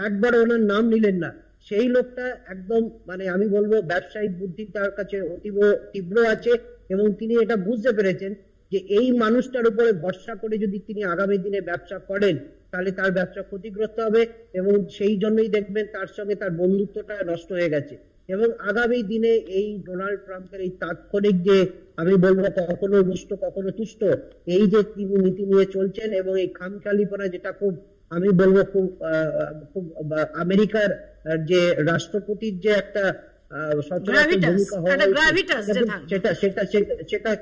একবার ওনার নাম নিলেন না। সেই লোকটা একদম মানে আমি বলবো ব্যবসায়িক বুদ্ধি তার কাছে অতীব তীব্র আছে, এবং তিনি এটা বুঝতে পেরেছেন যে এই মানুষটার উপরে ভরসা করে যদি তিনি আগামী দিনে ব্যবসা করেন তাহলে তার ব্যবসা ক্ষতিগ্রস্ত হবে, এবং সেই জন্যই দেখবেন তার সঙ্গে তার বন্ধুত্বটা নষ্ট হয়ে গেছে। এবং আগামী দিনে এই ডোনাল্ড ট্রাম্পের এই তাৎক্ষণিক যে আমি বলবো কখনো রুষ্ট কখনো তুষ্ট, এই যে তিনি নীতি নিয়ে চলছেন, এবং এই খামখেয়ালিপনা যেটা খুব আমি বলবো খুব আমেরিকার যে রাষ্ট্রপতির যে একটা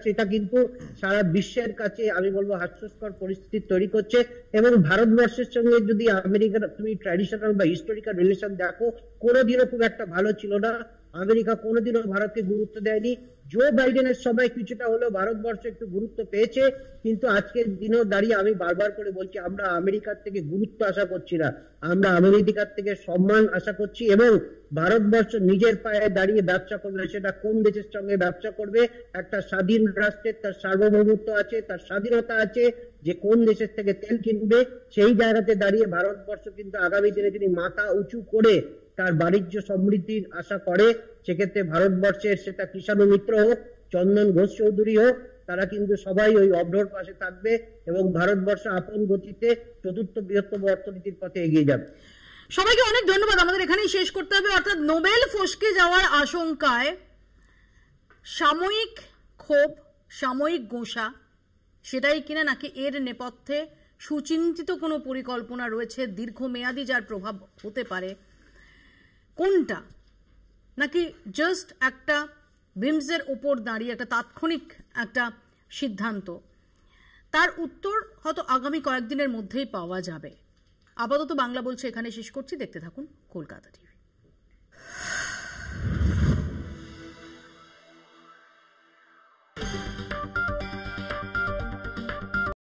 সেটা কিন্তু সারা বিশ্বের কাছে আমি বলবো হাস্যস্কর পরিস্থিতি তৈরি করছে। এবং ভারতবর্ষের সঙ্গে যদি আমেরিকার তুমি ট্র্যাডিশনাল বা হিস্টোরিক্যাল রিলেশন দেখো, কোনোদিনও খুব একটা ভালো ছিল না। আমেরিকা কোনোদিনও ভারতকে গুরুত্ব দেয়নি। জো বাইডেনের সময় কিছুটা হলেও ভারতবর্ষ একটু গুরুত্ব পেয়েছে, কিন্তু আজকের দিনেও দাঁড়িয়ে আমি বারবার করে বলছি আমরা আমেরিকার থেকে গুরুত্ব আশা করছি না, আমরা আমেরিকার থেকে সম্মান আশা করছি। এবং ভারতবর্ষ নিজের পায়ে দাঁড়িয়ে ব্যবসা করবে, সেটা কোন দেশের সঙ্গে ব্যবসা করবে। একটা স্বাধীন রাষ্ট্রের তার সার্বভৌমত্ব আছে, তার স্বাধীনতা আছে, যে কোন দেশের থেকে তেল কিনবে। সেই জায়গাতে দাঁড়িয়ে ভারতবর্ষ কিন্তু আগামী দিনে যদি মাথা উঁচু করে তার বাণিজ্য সমৃদ্ধির আশা করে, সেক্ষেত্রে ভারতবর্ষের সেটা কৃষাণু মিত্র হোক, চন্দন ঘোষ চৌধুরী হোক, তারা কিন্তু সবাই ওই অভ্রর পাশে থাকবে এবং ভারতবর্ষ আপন গতিতে চতুর্থ বৃহত্তম অর্থনীতির পথে এগিয়ে যাবে। সবাইকে অনেক ধন্যবাদ। আমাদের এখানেই শেষ করতে হবে। অর্থাৎ নোবেল ফসকে যাওয়ার আশঙ্কায় সাময়িক ক্ষোভ, সাময়িক গোঁসা, সেটাই কিনা নাকি এর নেপথ্যে সুচিন্তিত কোনো পরিকল্পনা রয়েছে দীর্ঘমেয়াদী, যার প্রভাব হতে পারে, কোনটা নাকি জাস্ট একটা বিমসের উপর দাঁড়িয়ে একটা তাৎক্ষণিক একটা সিদ্ধান্ত, তার উত্তর হয়তো আগামী কয়েকদিনের মধ্যেই পাওয়া যাবে। আপাতত বাংলা বলছে এখানে শেষ করছি। দেখতে থাকুন কলকাতা।